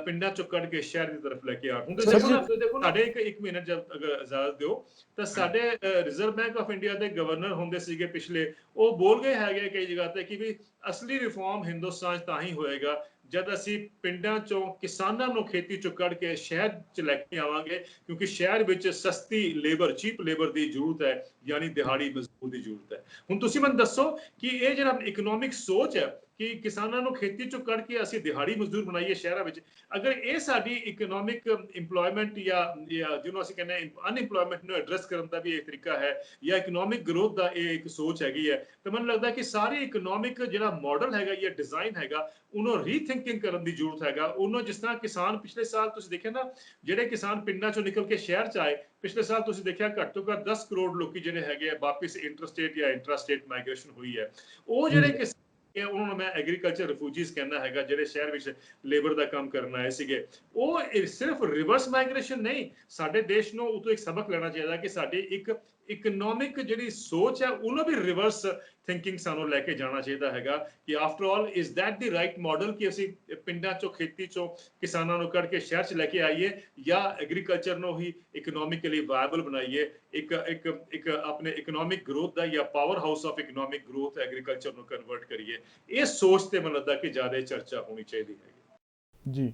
ਪਿੰਡਾਂ ਚੋਂ ਕੱਢ ਕੇ ਸ਼ਹਿਰ ਦੀ ਤਰਫ ਲੈ ਕੇ ਆਉਣ। ਹੁਣ ਦੇਖੋ ਸਾਡੇ ਇੱਕ ਮਿੰਟ ਜਦ ਅਗਰ ਇਜਾਜ਼ਤ ਦਿਓ ਤਾਂ ਸਾਡੇ ਰਿਜ਼ਰਵ ਬੈਂਕ ਆਫ ਇੰਡੀਆ ਦੇ ਗਵਰਨਰ ਹੁੰਦੇ ਸੀਗੇ ਪਿਛਲੇ, ਉਹ ਬੋਲ ਗਏ ਹੈਗੇ ਕਈ ਜਗ੍ਹਾ ਤੇ ਕਿ ਵੀ ਅਸਲੀ ਰਿਫਾਰਮ ਹਿੰਦੁਸਤਾਨ 'ਚ ਤਾਂ ਹੀ ਹੋਏਗਾ ਜਦ ਅਸੀਂ ਪਿੰਡਾਂ ਚੋਂ ਕਿਸਾਨਾਂ ਨੂੰ ਖੇਤੀ ਚੋਂ ਕੱਢ ਕੇ ਸ਼ਹਿਰ 'ਚ ਲੈ ਕੇ ਆਵਾਂਗੇ, ਕਿਉਂਕਿ ਸ਼ਹਿਰ ਵਿੱਚ ਸਸਤੀ ਲੇਬਰ, ਚੀਪ ਲੇਬਰ ਦੀ ਜ਼ਰੂਰਤ ਹੈ, ਯਾਨੀ ਦਿਹਾੜੀ ਮਜ਼ਦੂਰ ਦੀ ਜ਼ਰੂਰਤ ਹੈ। ਹੁਣ ਤੁਸੀਂ ਮੈਨੂੰ ਦੱਸੋ ਕਿ ਇਹ ਜਿਹੜਾ ਇਕਨੋਮਿਕ ਸੋਚ ਹੈ ਕਿ ਕਿਸਾਨਾਂ ਨੂੰ ਖੇਤੀ ਚੋਂ ਕੱਢ ਕੇ ਅਸੀਂ ਦਿਹਾੜੀ ਮਜ਼ਦੂਰ ਬਣਾਈਏ ਸ਼ਹਿਰਾਂ ਵਿੱਚ, ਅਗਰ ਇਹ ਸਾਡੀ ਇਕਨੋਮਿਕ ਇੰਪਲੋਇਮੈਂਟ ਜਾਂ ਜਿਹਨੂੰ ਅਸੀਂ ਕਹਿੰਦੇ ਅਨਇੰਪਲੋਇਮੈਂਟ ਨੂੰ ਐਡਰੈਸ ਕਰਨ ਦਾ ਵੀ ਇੱਕ ਤਰੀਕਾ ਹੈ ਜਾਂ ਇਕਨੋਮਿਕ ਗਰੋਥ ਦਾ ਇਹ ਇੱਕ ਸੋਚ ਹੈਗੀ ਹੈ, ਤਾਂ ਮੈਨੂੰ ਲੱਗਦਾ ਕਿ ਸਾਰੀ ਇਕਨੋਮਿਕ ਜਿਹੜਾ ਮਾਡਲ ਹੈਗਾ ਜਾਂ ਡਿਜ਼ਾਈਨ ਹੈਗਾ ਉਹਨੂੰ ਰੀਥਿੰਕਿੰਗ ਕਰਨ ਦੀ ਜ਼ਰੂਰਤ ਹੈਗਾ। ਉਹਨੂੰ ਜਿਸ ਤਰ੍ਹਾਂ ਕਿਸਾਨ ਪਿਛਲੇ ਸਾਲ ਤੁਸੀਂ ਦੇਖਿਆ ਨਾ, ਜਿਹੜੇ ਕਿਸਾਨ ਪਿੰਡਾਂ ਚੋਂ ਨਿਕਲ ਕੇ ਸ਼ਹਿਰ 'ਚ ਆਏ, ਪਿਛਲੇ ਸਾਲ ਤੁਸੀਂ ਦੇਖਿਆ ਘੱਟ ਤੋਂ ਘੱਟ 10 ਕਰੋੜ ਲੋਕੀ ਜਿਹੜੇ ਹੈਗੇ ਆ ਵਾਪਿਸ ਇੰਟਰਸਟੇਟ ਜਾਂ ਇੰਟਰਾਸਟੇਟ ਮਾਈਗ੍ਰੇਸ਼ਨ ਹੋਈ ਹੈ। ਉਹ ਜਿਹੜੇ ਉਹਨਾਂ ਨੂੰ ਮੈਂ ਐਗਰੀਕਲਚਰ ਰਿਫਿਊਜੀਜ਼ ਕਹਿੰਦਾ ਹੈਗਾ, ਜਿਹੜੇ ਸ਼ਹਿਰ ਵਿੱਚ ਲੇਬਰ ਦਾ ਕੰਮ ਕਰਨ ਆਏ ਸੀਗੇ, ਉਹ ਸਿਰਫ ਰਿਵਰਸ ਮਾਈਗ੍ਰੇਸ਼ਨ ਨਹੀਂ, ਸਾਡੇ ਦੇਸ਼ ਨੂੰ ਉਹ ਤੋਂ ਇੱਕ ਸਬਕ ਲੈਣਾ ਚਾਹੀਦਾ ਕਿ ਸਾਡੀ ਇੱਕ ਇਕਨੋਮਿਕ ਜਿਹੜੀ ਸੋਚ ਹੈ ਉਹਨੂੰ ਵੀ ਰਿਵਰਸ ਥਿੰਕਿੰਗ ਸਾਨੂੰ ਲੈ ਕੇ ਜਾਣਾ ਚਾਹੀਦਾ ਹੈਗਾ ਕਿ after all is that the right model ਕਿ ਅਸੀਂ ਪਿੰਡਾਂ ਚੋਂ ਖੇਤੀ ਚੋਂ ਕਿਸਾਨਾਂ ਨੂੰ ਕੱਢ ਕੇ ਸ਼ਹਿਰ 'ਚ ਲੈ ਕੇ ਆਈਏ ਜਾਂ ਐਗਰੀਕਲਚਰ ਨੂੰ ਹੀ ਇਕਨੋਮਿਕਲੀ ਵਾਇਬਲ ਬਣਾਈਏ, ਇੱਕ ਆਪਣੇ ਇਕਨੋਮਿਕ ਗਰੋਥ ਦਾ ਜਾਂ power house of economic growth agriculture ਨੂੰ ਕਨਵਰਟ ਕਰੀਏ। ਇਹ ਸੋਚ ਤੇ ਮੈਨੂੰ ਲੱਗਦਾ ਕਿ ਜ਼ਿਆਦਾ ਚਰਚਾ ਹੋਣੀ ਚਾਹੀਦੀ ਹੈ ਜੀ।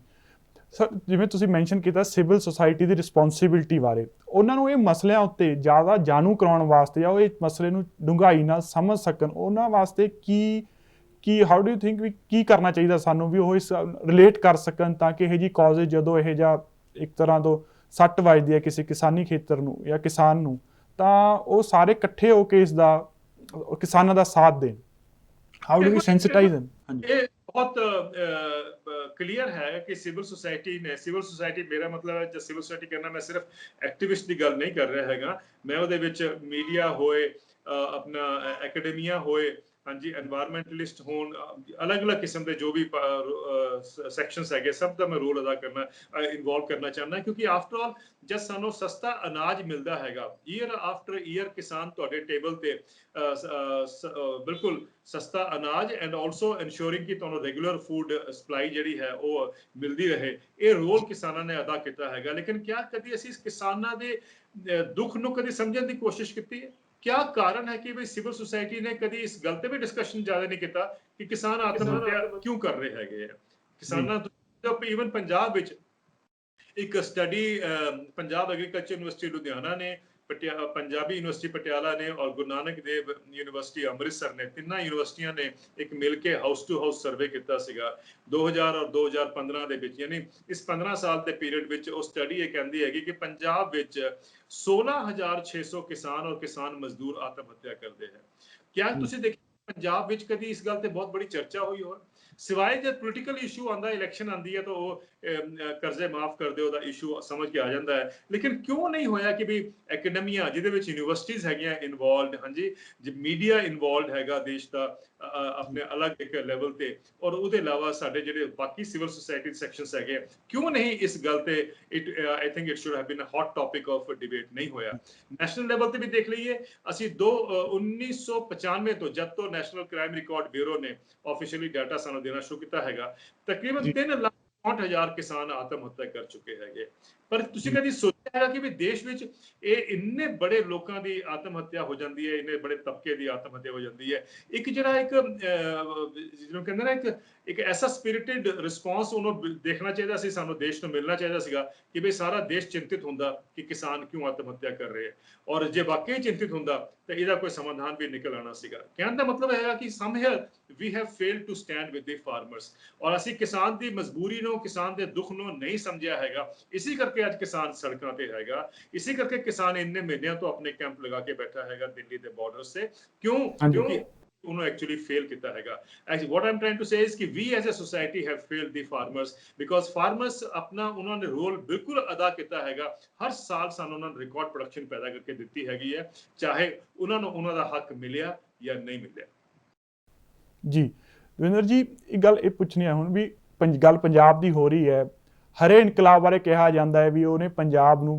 ਸਰ ਜਿਵੇਂ ਤੁਸੀਂ ਮੈਂਸ਼ਨ ਕੀਤਾ ਸਿਵਲ ਸੁਸਾਇਟੀ ਦੀ ਰਿਸਪੌਂਸਿਬਿਲਟੀ ਬਾਰੇ, ਉਹਨਾਂ ਨੂੰ ਇਹ ਮਸਲਿਆਂ ਉੱਤੇ ਜ਼ਿਆਦਾ ਜਾਣੂ ਕਰਾਉਣ ਵਾਸਤੇ ਜਾਂ ਉਹ ਇਹ ਮਸਲੇ ਨੂੰ ਡੂੰਘਾਈ ਨਾਲ ਸਮਝ ਸਕਣ, ਉਹਨਾਂ ਵਾਸਤੇ ਕੀ how do you think we ਕੀ ਕਰਨਾ ਚਾਹੀਦਾ ਸਾਨੂੰ ਵੀ ਉਹ ਇਸ ਰਿਲੇਟ ਕਰ ਸਕਣ, ਤਾਂ ਕਿ ਇਹੋ ਜਿਹੀ ਕਾਜ਼ੇਜ ਜਦੋਂ ਇਹ ਜਿਹਾ ਇੱਕ ਤਰ੍ਹਾਂ ਤੋਂ ਸੱਟ ਵੱਜਦੀ ਹੈ ਕਿਸੇ ਕਿਸਾਨੀ ਖੇਤਰ ਨੂੰ ਜਾਂ ਕਿਸਾਨ ਨੂੰ, ਤਾਂ ਉਹ ਸਾਰੇ ਇਕੱਠੇ ਹੋ ਕੇ ਇਸ ਦਾ ਕਿਸਾਨਾਂ ਦਾ ਸਾਥ ਦੇਣ? How do we sensitize? ਇਹ बहुत क्लियर है कि सिविल सोसाइटी मेरा मतलब है जो सिविल सोसाइटी कहना मैं सिर्फ एक्टिविस्ट की गल नहीं कर रहा हैगा मैं ਉਹਦੇ ਵਿੱਚ मीडिया होए अपना एकेडमिया होए हाँ जी एनवायरमेंटलिस्ट होन अलग अलग किस्म के जो भी सैक्शनस है सब का मैं रोल अदा करना इन्वॉल्व करना चाहना क्योंकि आफ्टर ऑल जब सानू सस्ता अनाज मिलता हैगा ईयर आफ्टर ईयर किसान ਤੁਹਾਡੇ ਟੇਬਲ ਤੇ बिल्कुल सस्ता अनाज एंड ऑल्सो इंश्योरिंग कि ਤੁਹਾਨੂੰ रेगुलर फूड सप्लाई ਜਿਹੜੀ ਹੈ ਉਹ ਮਿਲਦੀ ਰਹੇ ਇਹ ਰੋਲ ਕਿਸਾਨਾਂ ਨੇ ਅਦਾ ਕੀਤਾ ਹੈਗਾ ਲੇਕਿਨ क्या कभी ਅਸੀਂ ਕਿਸਾਨਾਂ ਦੇ ਦੁੱਖ ਨੂੰ ਕਦੀ ਸਮਝਣ ਦੀ ਕੋਸ਼ਿਸ਼ ਕੀਤੀ ਹੈ क्या कारण है कि भाई सिविल सोसाइटी ने कभी इस गल पे भी डिस्कशन ज्यादा नहीं किया कि किसान आत्महत्या क्यों कर रहे हैं किसाना ईवन पंजाब विच एक study Punjab agriculture university Ludhiana ने पंजाबी यूनिवर्सिटी पटियाला ने और गुरु नानक देव यूनिवर्सिटी अमृतसर ने तिना यूनिवर्सिटियां ने एक मिलके हाउस टू हाउस सर्वे किया 2000 और 2015 ਦੇ ਵਿੱਚ यानी इस 15 साल के पीरियड ਵਿੱਚ ਉਹ ਸਟੱਡੀ ਇਹ ਕਹਿੰਦੀ ਹੈਗੀ ਕਿ ਪੰਜਾਬ ਵਿੱਚ 16600 किसान और किसान मजदूर आत्महत्या करते हैं क्या ਤੁਸੀਂ ਦੇਖਿਆ ਪੰਜਾਬ ਵਿੱਚ ਕਦੀ ਇਸ ਗੱਲ ਤੇ ਬਹੁਤ ਬੜੀ ਚਰਚਾ ਹੋਈ ਹੋ सिवाय जब पोलिटिकल इशू आता इलेक्शन आती है तो कर्जे माफ कर दो इशू समझ के आ जाता है लेकिन क्यों नहीं होया कि भी एकेडमिया जिहदे विच यूनिवर्सिटीज हैगियां इन्वॉल्वड हाँ जी जो मीडिया इन्वॉल्वड हैगा देश का अपने अलग एक लैवल ते और उहदे अलावा साडे जिहड़े बाकी सिविल सोसाइटी सैक्शनस हैगे क्यों नहीं इस गल ते I think it should have been a hot topic of debate नहीं होया नेशनल लेवल ते भी देख लीए असी 1995 तो जब तो नेशनल क्राइम रिकॉर्ड ब्यूरो ने ऑफिशियली डाटा सानू देना शुरू किया हैगा तकरीबन 3,60,000 किसान आत्महत्या कर चुके हैं पर तुसी कभी सोचा हैगा कि भी देश विच ਇਹ ਇੰਨੇ ਬੜੇ ਲੋਕਾਂ ਦੀ ਆਤਮ-ਹੱਤਿਆ ਹੋ ਜਾਂਦੀ ਹੈ ਇੰਨੇ ਬੜੇ ਤਬਕੇ ਦੀ ਆਤਮ-ਹੱਤਿਆ ਹੋ ਜਾਂਦੀ ਹੈ ਇੱਕ ਜਿਹੜਾ ਇੱਕ ਜਿਹਨੂੰ ਕਹਿੰਦੇ ਨਾ ਇੱਕ ਐਸਾ ਸਪਿਰਿਟਡ ਰਿਸਪੌਂਸ ਉਹਨੂੰ ਦੇਖਣਾ ਚਾਹੀਦਾ ਸੀ ਸਾਨੂੰ ਦੇਸ਼ ਨੂੰ ਮਿਲਣਾ ਚਾਹੀਦਾ ਸੀਗਾ ਕਿ ਵੀ ਸਾਰਾ ਦੇਸ਼ ਚਿੰਤਿਤ ਹੁੰਦਾ ਕਿ ਕਿਸਾਨ ਕਿਉਂ ਆਤਮ-ਹੱਤਿਆ ਕਰ ਰਹੇ ਔਰ ਜੇ ਵਾਕਈ ਚਿੰਤਿਤ ਹੁੰਦਾ ਤਾਂ ਇਹਦਾ ਕੋਈ ਸਮਾਧਾਨ ਵੀ ਨਿਕਲ ਆਣਾ ਸੀਗਾ ਕਹਿਣ ਦਾ ਮਤਲਬ ਹੈਗਾ ਕਿ somewhere we have failed to stand with the farmers ਔਰ ਅਸੀਂ ਕਿਸਾਨ ਦੀ ਮਜਬੂਰੀ ਨੂੰ ਕਿਸਾਨ ਦੇ ਦੁੱਖ ਨੂੰ ਨਹੀਂ ਸਮਝਿਆ ਹੈਗਾ ਇਸੇ ਕਰਕੇ ਅੱਜ ਕਿਸਾਨ ਸੜਕਾਂ ਤੇ ਹੈਗਾ इसी करके किसान इन्ने महीनों तो अपने कैंप लगा के बैठा है दिल्ली के बॉर्डर से क्यों क्योंकि उन्होंने एक्चुअली फेल किया है what I am trying to say is कि we as a society have failed the farmers because farmers अपना उन्होंने रोल बिल्कुल अदा किया है हर साल सानू उन्होंने रिकॉर्ड प्रोडक्शन पैदा करके दी हैगी है चाहे उन्होंने उन्होंने हक मिलिया या नहीं मिलिया जी दविंदर जी एक गल ये पूछनी है हुण भी गल पंजाब दी हो रही है हरे इनकलाब बारे कहा जाता है भी उन्हें पंजाब नूं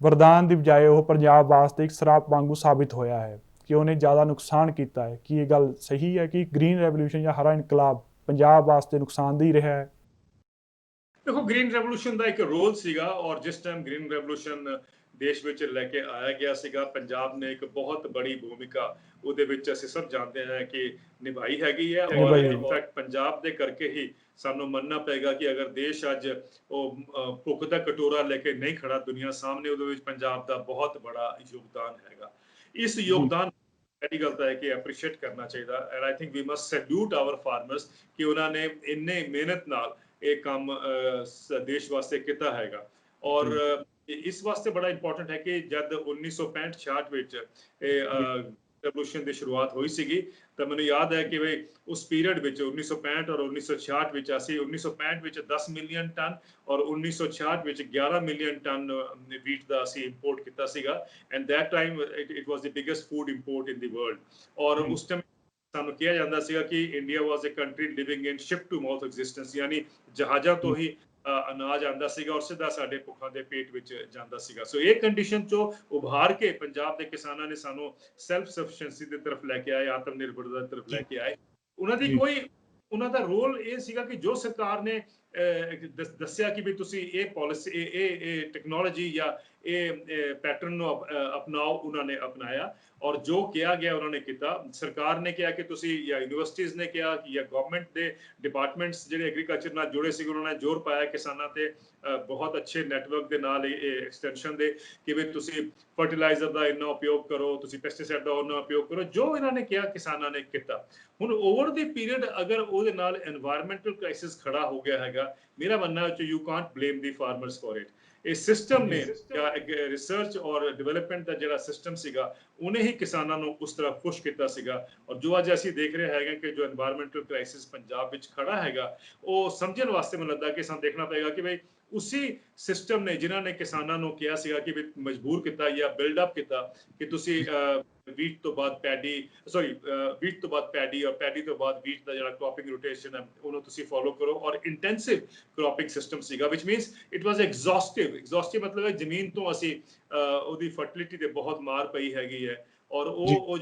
वरदान की बजाय वो पंजाब वास्ते एक श्राप वांगू साबित होया है कि उन्हें ज़्यादा नुकसान किया है कि ये गल सही है कि ग्रीन रेवोल्यूशन या हरा इनकलाब पंजाब वास्ते नुकसानदेह रहा है देखो ग्रीन रेवोल्यूशन का एक रोल सीगा और जिस टाइम ग्रीन रेवोल्यूशन देश ਵਿੱਚ ਲੈ ਕੇ ਆਇਆ ਗਿਆ ਸੀਗਾ ਪੰਜਾਬ ਨੇ ਇੱਕ ਬਹੁਤ ਬੜੀ ਭੂਮਿਕਾ ਉਹਦੇ ਵਿੱਚ ਅਸੀਂ ਸਭ ਜਾਣਦੇ ਹਾਂ ਕਿ ਨਿਭਾਈ ਹੈਗੀ ਹੈ ਔਰ ਇਨਫੈਕਟ ਪੰਜਾਬ ਦੇ ਕਰਕੇ ਹੀ ਸਾਨੂੰ ਮੰਨਣਾ ਪਏਗਾ ਕਿ ਅਗਰ ਦੇਸ਼ ਅੱਜ ਉਹ ਭੁੱਖ ਦਾ ਕਟੋਰਾ ਲੈ ਕੇ ਨਹੀਂ ਖੜਾ ਦੁਨੀਆ ਸਾਹਮਣੇ ਉਹਦੇ ਵਿੱਚ ਪੰਜਾਬ ਦਾ ਬਹੁਤ ਬੜਾ ਯੋਗਦਾਨ ਹੈਗਾ ਇਸ ਯੋਗਦਾਨ ਪਹਿਲੀ ਗੱਲ ਤਾਂ ਹੈ ਕਿ ਐਪਰੀਸ਼ੀਏਟ ਕਰਨਾ ਚਾਹੀਦਾ and I think we must salute our farmers ਕਿ ਉਹਨਾਂ ਨੇ ਇੰਨੇ ਮਿਹਨਤ ਨਾਲ ਇਹ ਕੰਮ ਦੇਸ਼ ਵਾਸਤੇ ਕੀਤਾ ਹੈਗਾ ਔਰ इस वास्ते बड़ा इंपॉर्टेंट है कि जब 1965-66 ਵਿੱਚ रेवोल्यूशन की शुरुआत हुई सी तो मैं याद है कि भाई उस पीरियड में 1965 और 1966 ਵਿੱਚ ਅਸੀਂ 1965 ਵਿੱਚ 10 ਮਿਲੀਅਨ ਟਨ और 1966 ਵਿੱਚ 11 ਮਿਲੀਅਨ ਟਨ wheat ਦਾ ਅਸੀਂ ਇੰਪੋਰਟ ਕੀਤਾ ਸੀਗਾ and that time it was the biggest food import in the world और उस टाइम ਸਾਨੂੰ ਕਿਹਾ ਜਾਂਦਾ ਸੀਗਾ ਕਿ India was a country living in ship to mouth existence ਯਾਨੀ ਜਹਾਜ਼ਾਂ ਤੋਂ ਹੀ ਅਨਾਜ ਆਂਦਾ ਸੀਗਾ ਔਰ ਸਿੱਧਾ ਸਾਡੇ ਭੁੱਖਾਂ ਦੇ ਪੇਟ ਵਿੱਚ ਜਾਂਦਾ ਸੀਗਾ ਸੋ ਇਹ ਕੰਡੀਸ਼ਨ ਚੋਂ ਉਭਾਰ ਕੇ ਪੰਜਾਬ ਦੇ ਕਿਸਾਨਾਂ ਨੇ ਸਾਨੂੰ ਸੈਲਫ ਸਫੀਸ਼ੀਐਂਸੀ ਦੀ ਤਰਫ ਲੈ ਕੇ ਆਏ ਆਤਮ ਨਿਰਭਰਤਾ ਦੀ ਤਰਫ ਲੈ ਕੇ ਆਏ ਉਹਨਾਂ ਦੀ ਕੋਈ ਉਹਨਾਂ ਦਾ ਰੋਲ ਇਹ ਸੀਗਾ ਕਿ ਜੋ ਸਰਕਾਰ ਨੇ ਦੱਸਿਆ ਕਿ ਵੀ ਤੁਸੀਂ ਇਹ ਪਾਲਿਸੀ ਇਹ ਟੈਕਨੋਲੋਜੀ ਜਾਂ ਇਹ ਪੈਟਰਨ ਨੂੰ ਅਪਣਾਓ ਉਹਨਾਂ ਨੇ ਅਪਣਾਇਆ और जो किया गया उन्होंने किया सरकार ने किया कि तुसी या यूनिवर्सिटीज़ ने किया या गवर्नमेंट के डिपार्टमेंट्स जिहड़े एग्रीकल्चर नाल जुड़े सी उन्होंने जोर पाया किसानां ते बहुत अच्छे नैटवर्क के नाल एक्सटेंशन दे कि भी तुसी फर्टिलाइजर का इन्ना उपयोग करो तुसी पेस्टिसाइड का उन्ना उपयोग करो जो इन्होंने किया किसानां ने किया हुण ओवर द पीरियड अगर उहदे नाल एनवायरमेंटल क्राइसिस खड़ा हो गया हैगा मेरा मानना है you can't blame the farmers for it ਇਹ ਸਿਸਟਮ ਨੇ ਜਾਂ ਰਿਸਰਚ ਔਰ ਡਿਵੈਲਪਮੈਂਟ ਦਾ ਜਿਹੜਾ ਸਿਸਟਮ ਸੀਗਾ ਉਹਨੇ ਹੀ ਕਿਸਾਨਾਂ ਨੂੰ ਉਸ ਤਰ੍ਹਾਂ ਪੁਸ਼ ਕੀਤਾ ਸੀਗਾ। ਔਰ ਜੋ ਅੱਜ ਅਸੀਂ ਦੇਖ ਰਹੇ ਹੈਗੇ ਕਿ ਜੋ এনवायरमेंटल ਕ੍ਰਾਈਸਿਸ ਪੰਜਾਬ ਵਿੱਚ ਖੜਾ ਹੈਗਾ, ਉਹ ਸਮਝਣ ਵਾਸਤੇ ਮੈਨੂੰ ਲੱਗਦਾ ਕਿ ਸਾਨੂੰ ਦੇਖਣਾ ਪਏਗਾ ਕਿ ਬਈ ਉਸੇ ਸਿਸਟਮ ਨੇ ਜਿਨ੍ਹਾਂ ਨੇ ਕਿਸਾਨਾਂ ਨੂੰ ਕਿਹਾ ਸੀਗਾ ਕਿ ਵੀ ਮਜਬੂਰ ਕੀਤਾ ਜਾਂ ਬਿਲਡ ਅਪ ਕੀਤਾ ਕਿ ਤੁਸੀਂ ਵੀਟ ਤੋਂ ਬਾਅਦ ਵੀਟ ਤੋਂ ਬਾਅਦ ਪੈਡੀ ਔਰ ਪੈਡੀ ਤੋਂ ਬਾਅਦ ਵੀਟ ਦਾ ਜਿਹੜਾ ਕ੍ਰੌਪਿੰਗ ਰੋਟੇਸ਼ਨ ਹੈ ਉਹਨੂੰ ਤੁਸੀਂ ਫੋਲੋ ਕਰੋ। ਔਰ ਇੰਟੈਂਸਿਵ ਕ੍ਰੌਪਿੰਗ ਸਿਸਟਮ ਸੀਗਾ, ਵਿਚ ਮੀਨਸ ਇਟ ਵਾਸ ਐਗਜ਼ੌਸਟਿਵ ਮਤਲਬ ਹੈ ਜ਼ਮੀਨ ਤੋਂ ਅਸੀਂ ਉਹਦੀ ਫਰਟੀਲਿਟੀ ਤੇ ਬਹੁਤ ਮਾਰ ਪਈ ਹੈਗੀ ਹੈ ਔਰ ਉਹ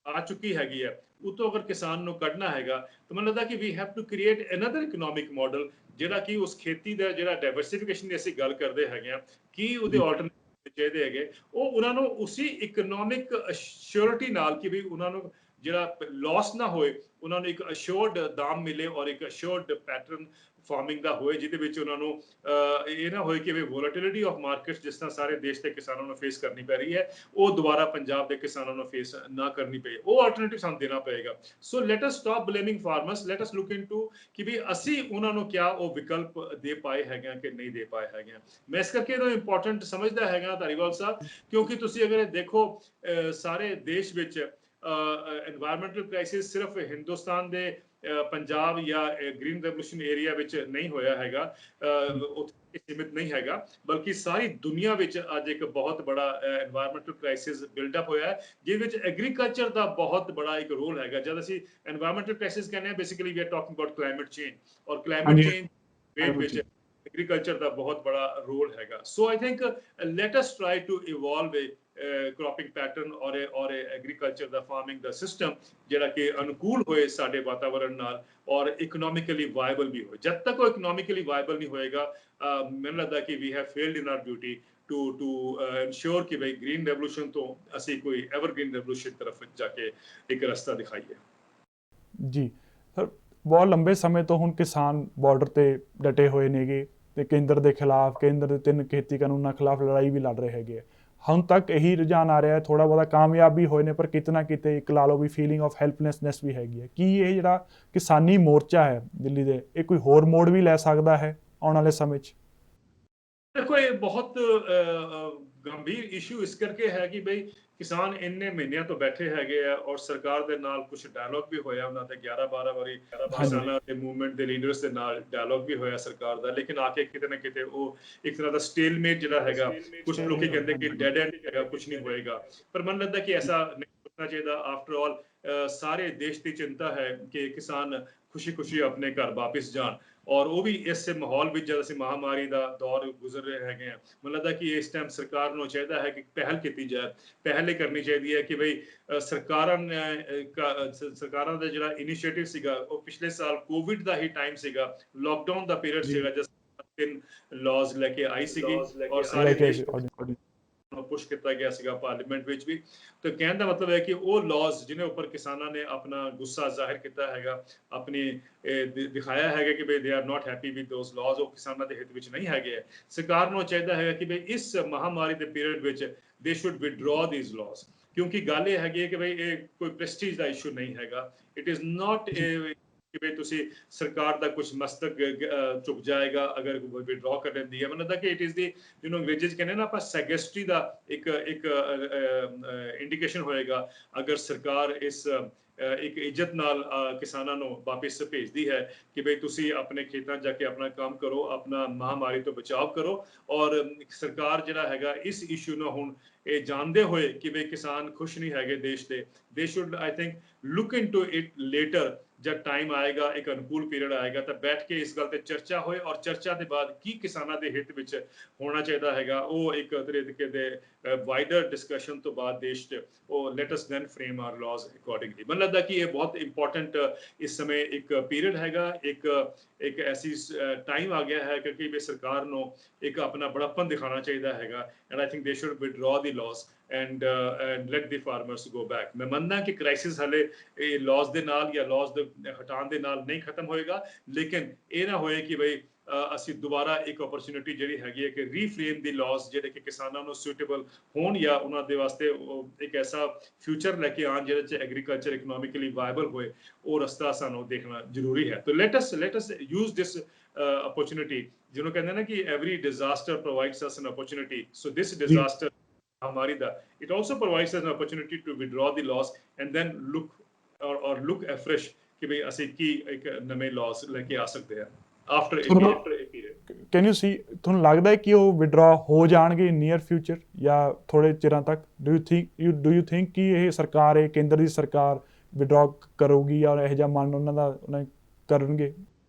ਆ ਚੁੱਕੀ ਹੈਗੀ ਹੈ। ਉਤੋਂ ਅਗਰ ਕਿਸਾਨ ਨੂੰ ਕੱਢਣਾ ਹੈਗਾ ਤਾਂ ਮੈਨੂੰ ਲੱਗਦਾ ਕਿ we have to create another economic model ਜਿਹੜਾ ਕਿ ਉਸ ਖੇਤੀ ਦਾ ਜਿਹੜਾ ਡਾਇਵਰਸਿਫਿਕੇਸ਼ਨ ਦੀ ਅਸੀਂ ਗੱਲ ਕਰਦੇ ਹੈਗੇ ਆ, ਕੀ ਉਹਦੇ ਆਲਟਰਨੇਟਿਵ ਚਾਹੀਦੇ ਹੈਗੇ, ਉਹ ਉਹਨਾਂ ਨੂੰ ਉਸੇ ਇਕਨੋਮਿਕ ਅਸ਼ੋਰਿਟੀ ਨਾਲ ਕਿ ਵੀ ਉਹਨਾਂ ਨੂੰ ਜਿਹੜਾ ਲਾਸ ਨਾ ਹੋਏ, ਉਹਨਾਂ ਨੂੰ ਇੱਕ ਅਸ਼ੋਰਡ ਦਾਮ ਮਿਲੇ ਔਰ ਇੱਕ ਅਸ਼ੋਰਡ ਪੈਟਰਨ ਫਾਰਮਿੰਗ ਦਾ ਹੋਏ ਜਿਹਦੇ ਵਿੱਚ ਉਹਨਾਂ ਨੂੰ ਇਹ ਨਾ ਹੋਏ ਕਿ ਵੀ ਵੋਲੈਟਿਲਿਟੀ ਆਫ ਮਾਰਕੀਟਸ ਜਿਸ ਤਰ੍ਹਾਂ ਸਾਰੇ ਦੇਸ਼ ਦੇ ਕਿਸਾਨਾਂ ਨੂੰ ਫੇਸ ਕਰਨੀ ਪੈ ਰਹੀ ਹੈ ਉਹ ਦੁਬਾਰਾ ਪੰਜਾਬ ਦੇ ਕਿਸਾਨਾਂ ਨੂੰ ਫੇਸ ਨਾ ਕਰਨੀ ਪਏ। ਉਹ ਆਲਟਰਨੇਟਿਵ ਸਾਨੂੰ ਦੇਣਾ ਪਏਗਾ। ਸੋ let us stop blaming farmers, let us look into ਕਿ ਵੀ ਅਸੀਂ ਉਹਨਾਂ ਨੂੰ ਕਿਆ ਉਹ ਵਿਕਲਪ ਦੇ ਪਾਏ ਹੈਗੇ ਆ ਕਿ ਨਹੀਂ ਦੇ ਪਾਏ ਹੈਗੇ ਆ। ਮੈਂ ਇਸ ਕਰਕੇ ਇਹਨੂੰ ਇੰਪੋਰਟੈਂਟ ਸਮਝਦਾ ਹੈਗਾ ਧਾਰੀਵਾਲ ਸਾਹਿਬ, ਕਿਉਂਕਿ ਤੁਸੀਂ ਅਗਰ ਦੇਖੋ ਸਾਰੇ ਦੇਸ਼ ਵਿੱਚ এনवायरमेंटल ਕ੍ਰਾਈਸਿਸ ਸਿਰਫ ਹਿੰਦੁਸਤਾਨ ਦੇ ਪੰਜਾਬ ਜਾਂ ਗ੍ਰੀਨ ਰੈਵੋਲੂਸ਼ਨ ਏਰੀਆ ਵਿੱਚ ਨਹੀਂ ਹੋਇਆ ਹੈਗਾ, ਉੱਥੇ ਸੀਮਿਤ ਨਹੀਂ ਹੈਗਾ, ਬਲਕਿ ਸਾਰੀ ਦੁਨੀਆ ਵਿੱਚ ਅੱਜ ਇੱਕ ਬਹੁਤ ਬੜਾ এনवायरमेंटल ਕ੍ਰਾਈਸਿਸ ਬਿਲਡ ਅਪ ਹੋਇਆ ਹੈ ਜਿਹਦੇ ਵਿੱਚ ਐਗਰੀਕਲਚਰ ਦਾ ਬਹੁਤ ਬੜਾ ਇੱਕ ਰੋਲ ਹੈਗਾ। ਜਦ ਅਸੀਂ এনवायरमेंटल ਕ੍ਰਾਈਸਿਸ ਕਹਿੰਦੇ ਹਾਂ basically we are talking about climate change, ਔਰ ਕਲਾਈਮੇਟ ਚੇਂਜ ਵਿੱਚ ਐਗਰੀਕਲਚਰ ਦਾ ਬਹੁਤ ਬੜਾ ਰੋਲ ਹੈਗਾ। So I think let us try to evolve cropping pattern ਔਰ ਐਗਰੀਕਲਚਰ ਦਾ ਫਾਰਮਿੰਗ ਦਾ ਸਿਸਟਮ ਜਿਹੜਾ ਕਿ ਅਨੁਕੂਲ ਹੋਏ ਸਾਡੇ ਵਾਤਾਵਰਣ ਨਾਲ ਔਰ ਇਕਨੋਮਿਕਲੀ ਵਾਇਬਲ ਵੀ ਹੋਏ। ਜਦ ਤੱਕ ਉਹ ਇਕਨੋਮਿਕਲੀ ਵਾਇਬਲ ਨਹੀਂ ਹੋਏਗਾ, ਮੈਨੂੰ ਲੱਗਦਾ ਕਿ we have failed in our duty to ensure ਕਿ ਬਈ ਗ੍ਰੀਨ ਰੈਵੋਲੂਸ਼ਨ ਤੋਂ ਅਸੀਂ ਕੋਈ ਐਵਰਗ੍ਰੀਨ ਰੈਵੋਲੂਸ਼ਨ ਤਰਫ ਜਾ ਕੇ ਇੱਕ ਰਸਤਾ ਦਿਖਾਈਏ। ਜੀ ਸਰ, ਬਹੁਤ ਲੰਬੇ ਸਮੇਂ ਤੋਂ ਹੁਣ ਕਿਸਾਨ ਬਾਰਡਰ ਤੇ ਡਟੇ ਹੋਏ ਨੇਗੇ ਤੇ ਕੇਂਦਰ ਦੇ ਖਿਲਾਫ, ਕੇਂਦਰ ਦੇ 3 ਖੇਤੀ ਕਾਨੂੰਨਾਂ ਖਿਲਾਫ ਲੜਾਈ ਵੀ ਲੜ ਰਹੇ ਹੈਗੇ ਆ। ਹੁਣ ਤੱਕ ਇਹੀ ਰੁਝਾਨ ਆ ਰਿਹਾ ਹੈ, ਥੋੜਾ ਬਹੁਤਾ ਕਾਮਯਾਬ ਵੀ ਹੋਏ ਨੇ, ਪਰ ਕਿਤੇ ਨਾ ਕਿਤੇ ਇੱਕ ਲਾ ਲਓ ਵੀ ਫੀਲਿੰਗ ਆਫ ਹੈਲਪਲੈਸਨੈਸ ਵੀ ਹੈਗੀ ਹੈ। ਕੀ ਇਹ ਜਿਹੜਾ ਕਿਸਾਨੀ ਮੋਰਚਾ ਹੈ ਦਿੱਲੀ ਦੇ, ਇਹ ਕੋਈ ਹੋਰ ਮੋੜ ਵੀ ਲੈ ਸਕਦਾ ਹੈ ਆਉਣ ਵਾਲੇ ਸਮੇਂ 'ਚ? ਦੇਖੋ ਇਹ ਬਹੁਤ ਗੰਭੀਰ ਇਸ਼ੂ ਇਸ ਕਰਕੇ ਹੈ ਕਿ ਬਈ ਕਿਸਾਨ ਇੰਨੇ ਮਹੀਨਿਆਂ ਤੋਂ ਬੈਠੇ ਹੈਗੇ ਆ ਔਰ ਸਰਕਾਰ ਦੇ ਨਾਲ ਕੁਝ ਡਾਇਲੋਗ ਵੀ ਹੋਇਆ ਉਹਨਾਂ ਤੇ 11-12 ਵਾਰੀ ਕਿਸਾਨਾਂ ਦੇ ਮੂਵਮੈਂਟ ਦੇ ਲੀਡਰਸ ਦੇ ਨਾਲ ਡਾਇਲੋਗ ਵੀ ਹੋਇਆ ਸਰਕਾਰ ਦਾ, ਲੇਕਿਨ ਆ ਕੇ ਕਿਤੇ ਨਾ ਕਿਤੇ ਉਹ ਇੱਕ ਤਰ੍ਹਾਂ ਦਾ ਸਟੇਲਮੇਟ ਜਿਹੜਾ ਹੈਗਾ, ਕੁਝ ਲੋਕੀ ਕਹਿੰਦੇ ਕਿ ਡੈਡ ਐਂਡ ਹੈਗਾ, ਕੁਝ ਨਹੀਂ ਹੋਏਗਾ, ਪਰ ਮੈਨੂੰ ਲੱਗਦਾ ਕਿ ਐਸਾ ਨਹੀਂ ਹੋਣਾ ਚਾਹੀਦਾ। ਆਫਟਰ ਆਲ ਸਾਰੇ ਦੇਸ਼ ਦੀ ਚਿੰਤਾ ਹੈ ਕਿ ਕਿਸਾਨ ਖੁਸ਼ੀ-ਖੁਸ਼ੀ ਆਪਣੇ ਘਰ ਵਾਪਿਸ ਜਾਣ, ਔਰ ਉਹ ਵੀ ਇਸ ਮਾਹੌਲ ਵਿੱਚ ਜਦ ਅਸੀਂ ਮਹਾਮਾਰੀ ਦਾ ਦੌਰ ਗੁਜ਼ਰ ਰਹੇ ਹੈਗੇ ਆ। ਮੈਨੂੰ ਲੱਗਦਾ ਕਿ ਇਸ ਟਾਈਮ ਸਰਕਾਰ ਨੂੰ ਚਾਹੀਦਾ ਹੈ ਕਿ ਪਹਿਲ ਕੀਤੀ ਜਾਏ, ਪਹਿਲ ਇਹ ਕਰਨੀ ਚਾਹੀਦੀ ਹੈ ਕਿ ਬਈ ਸਰਕਾਰਾਂ ਦਾ ਜਿਹੜਾ ਇਨੀਸ਼ੀਏਟਿਵ ਸੀਗਾ ਉਹ ਪਿਛਲੇ ਸਾਲ ਕੋਵਿਡ ਦਾ ਹੀ ਟਾਈਮ ਸੀਗਾ, ਲੋਕਡਾਊਨ ਦਾ ਪੀਰੀਅਡ ਸੀਗਾ, ਜਿਸ 3 ਲਾਜ਼ ਲੈ ਕੇ ਆਈ ਸੀਗੀ ਔਰ ਸਾਰੇ ਦੇਸ਼ ਪੁਸ਼ ਕੀਤਾ ਗਿਆ ਸੀਗਾ ਪਾਰਲੀਮੈਂਟ ਵਿੱਚ ਵੀ। ਤੇ ਕਹਿਣ ਦਾ ਮਤਲਬ ਹੈ ਕਿ ਉਹ ਲਾਜ਼ ਜਿਹਨੇ ਉੱਪਰ ਕਿਸਾਨਾਂ ਨੇ ਆਪਣਾ ਗੁੱਸਾ ਜ਼ਾਹਿਰ ਕੀਤਾ ਹੈਗਾ, ਆਪਣੀ ਦਿਖਾਇਆ ਹੈਗਾ ਕਿ ਬਈ they are not happy with those ਲਾਜ਼, ਉਹ ਕਿਸਾਨਾਂ ਦੇ ਹਿੱਤ ਵਿੱਚ ਨਹੀਂ ਹੈਗੇ। ਸਰਕਾਰ ਨੂੰ ਚਾਹੀਦਾ ਹੈਗਾ ਕਿ ਬਈ ਇਸ ਮਹਾਮਾਰੀ ਦੇ ਪੀਰੀਅਡ ਵਿੱਚ ਦੇ ਸ਼ੁੱਡ ਵਿਦਡਰਾ ਥੀਜ਼ ਲਾਜ਼, ਕਿਉਂਕਿ ਗੱਲ ਇਹ ਹੈਗੀ ਕਿ ਬਈ ਇਹ ਕੋਈ ਪ੍ਰੈਸਟੀਜ ਦਾ ਇਸ਼ੂ ਨਹੀਂ ਹੈਗਾ। ਇਟ ਇਜ਼ ਨਾਟ ਕਿ ਬਈ ਤੁਸੀਂ ਸਰਕਾਰ ਦਾ ਕੁਝ ਮਸਤਕ ਝੁਕ ਜਾਏਗਾ ਅਗਰ ਵਿਦਡਰਾ ਕਰ ਲੈਂਦੀ ਹੈ। ਮੈਨੂੰ ਲੱਗਦਾ ਕਿ ਇਟ ਇਜ਼ ਦੀ ਅੰਗਰੇਜ਼ੀ 'ਚ ਕਹਿੰਦੇ ਨਾ ਆਪਾਂ ਸੈਗੈਸਟਰੀ ਦਾ ਇੱਕ ਇੰਡੀਕੇਸ਼ਨ ਹੋਏਗਾ ਅਗਰ ਸਰਕਾਰ ਇਸ ਇੱਕ ਇੱਜ਼ਤ ਨਾਲ ਕਿਸਾਨਾਂ ਨੂੰ ਵਾਪਿਸ ਭੇਜਦੀ ਹੈ ਕਿ ਬਈ ਤੁਸੀਂ ਆਪਣੇ ਖੇਤਾਂ ਜਾ ਕੇ ਆਪਣਾ ਕੰਮ ਕਰੋ, ਆਪਣਾ ਮਹਾਮਾਰੀ ਤੋਂ ਬਚਾਅ ਕਰੋ। ਔਰ ਸਰਕਾਰ ਜਿਹੜਾ ਹੈਗਾ ਇਸ ਇਸ਼ੂ ਨੂੰ ਹੁਣ ਇਹ ਜਾਣਦੇ ਹੋਏ ਕਿ ਬਈ ਕਿਸਾਨ ਖੁਸ਼ ਨਹੀਂ ਹੈਗੇ ਦੇਸ਼ ਦੇ, ਦੇ should I think look into it later. ਜਦ ਟਾਈਮ ਆਏਗਾ, ਇੱਕ ਅਨੁਕੂਲ ਪੀਰੀਅਡ ਆਏਗਾ ਤਾਂ ਬੈਠ ਕੇ ਇਸ ਗੱਲ ਤੇ ਚਰਚਾ ਹੋਏ ਔਰ ਚਰਚਾ ਦੇ ਬਾਅਦ ਕੀ ਕਿਸਾਨਾਂ ਦੇ ਹਿੱਤ ਵਿੱਚ ਹੋਣਾ ਚਾਹੀਦਾ ਹੈਗਾ ਉਹ ਇੱਕ ਤਰੀਕੇ ਦੇ ਵਾਈਡਰ ਡਿਸਕਸ਼ਨ ਤੋਂ ਬਾਅਦ ਦੇਸ਼ 'ਚ ਉਹ let us then frame our laws accordingly. ਮੈਨੂੰ ਲੱਗਦਾ ਕਿ ਇਹ ਬਹੁਤ ਇੰਪੋਰਟੈਂਟ ਇਸ ਸਮੇਂ ਇੱਕ ਪੀਰੀਅਡ ਹੈਗਾ, ਇੱਕ ਐਸੀ ਟਾਈਮ ਆ ਗਿਆ ਹੈ ਕਿ ਸਰਕਾਰ ਨੂੰ ਇੱਕ ਆਪਣਾ ਬੜਾਪਨ ਦਿਖਾਉਣਾ ਚਾਹੀਦਾ ਹੈਗਾ and I think they should withdraw the laws and let the farmers go back। मैं ਮੰਨਦਾ ਕਿ ਕ੍ਰਾਈਸਿਸ ਹਲੇ ਇਹ ਲਾਜ਼ ਦੇ ਨਾਲ ਜਾਂ ਲਾਜ਼ ਦੇ ਹਟਾਉਣ ਦੇ ਨਾਲ ਨਹੀਂ ਖਤਮ ਹੋਏਗਾ, ਲੇਕਿਨ ਇਹ ਨਾ ਹੋਏ ਕਿ ਬਈ ਅਸੀਂ ਦੁਬਾਰਾ ਇੱਕ ਓਪਰਚੁਨਿਟੀ ਜਿਹੜੀ ਹੈਗੀ ਹੈ ਕਿ ਰੀਫਰੇਮ ਦੀ ਲਾਜ਼ ਜਿਹੜੇ ਕਿ ਕਿਸਾਨਾਂ ਨੂੰ ਸੁਟੇਬਲ ਹੋਣ ਜਾਂ ਉਹਨਾਂ ਦੇ ਵਾਸਤੇ ਇੱਕ ਐਸਾ ਫਿਊਚਰ ਲੈ ਕੇ ਆਉਣ ਜਿਹਦੇ 'ਚ ਐਗਰੀਕਲਚਰ ਇਕਨੋਮਿਕਲੀ ਵਾਇਬਲ ਹੋਏ, ਉਹ ਰਸਤਾ ਸਾਨੂੰ ਦੇਖਣਾ ਜ਼ਰੂਰੀ ਹੈ। ਤਾਂ ਲੈਟ ਅਸ ਯੂਜ਼ ਦਿਸ opportunity, ਜਿਹਨੂੰ ਕਹਿੰਦੇ ਨਾ ਕਿ every disaster provides us an opportunity, so this disaster हमारी दा it also provides us an opportunity to withdraw the loss and then look or look afresh ਕਿ ਵੀ ਅਸੀਂ ਕੀ ਇੱਕ ਨਵੇਂ ਲਾਸ ਲੈ ਕੇ ਆ ਸਕਦੇ ਹਾਂ after a period। Can you see, ਤੁਹਾਨੂੰ ਲੱਗਦਾ ਹੈ ਕਿ ਉਹ ਵਿਡਰਾ ਹੋ ਜਾਣਗੇ ਨੀਅਰ ਫਿਊਚਰ ਜਾਂ ਥੋੜੇ ਚਿਰਾਂ ਤੱਕ? ਡੂ ਯੂ ਥਿੰਕ ਕਿ ਇਹ ਸਰਕਾਰ, ਇਹ ਕੇਂਦਰ ਦੀ ਸਰਕਾਰ ਵਿਡਰਾ ਕਰੂਗੀ ਜਾਂ ਇਹੋ ਜਿਹਾ ਮਨ ਉਹਨਾਂ ਕਰਨਗੇ?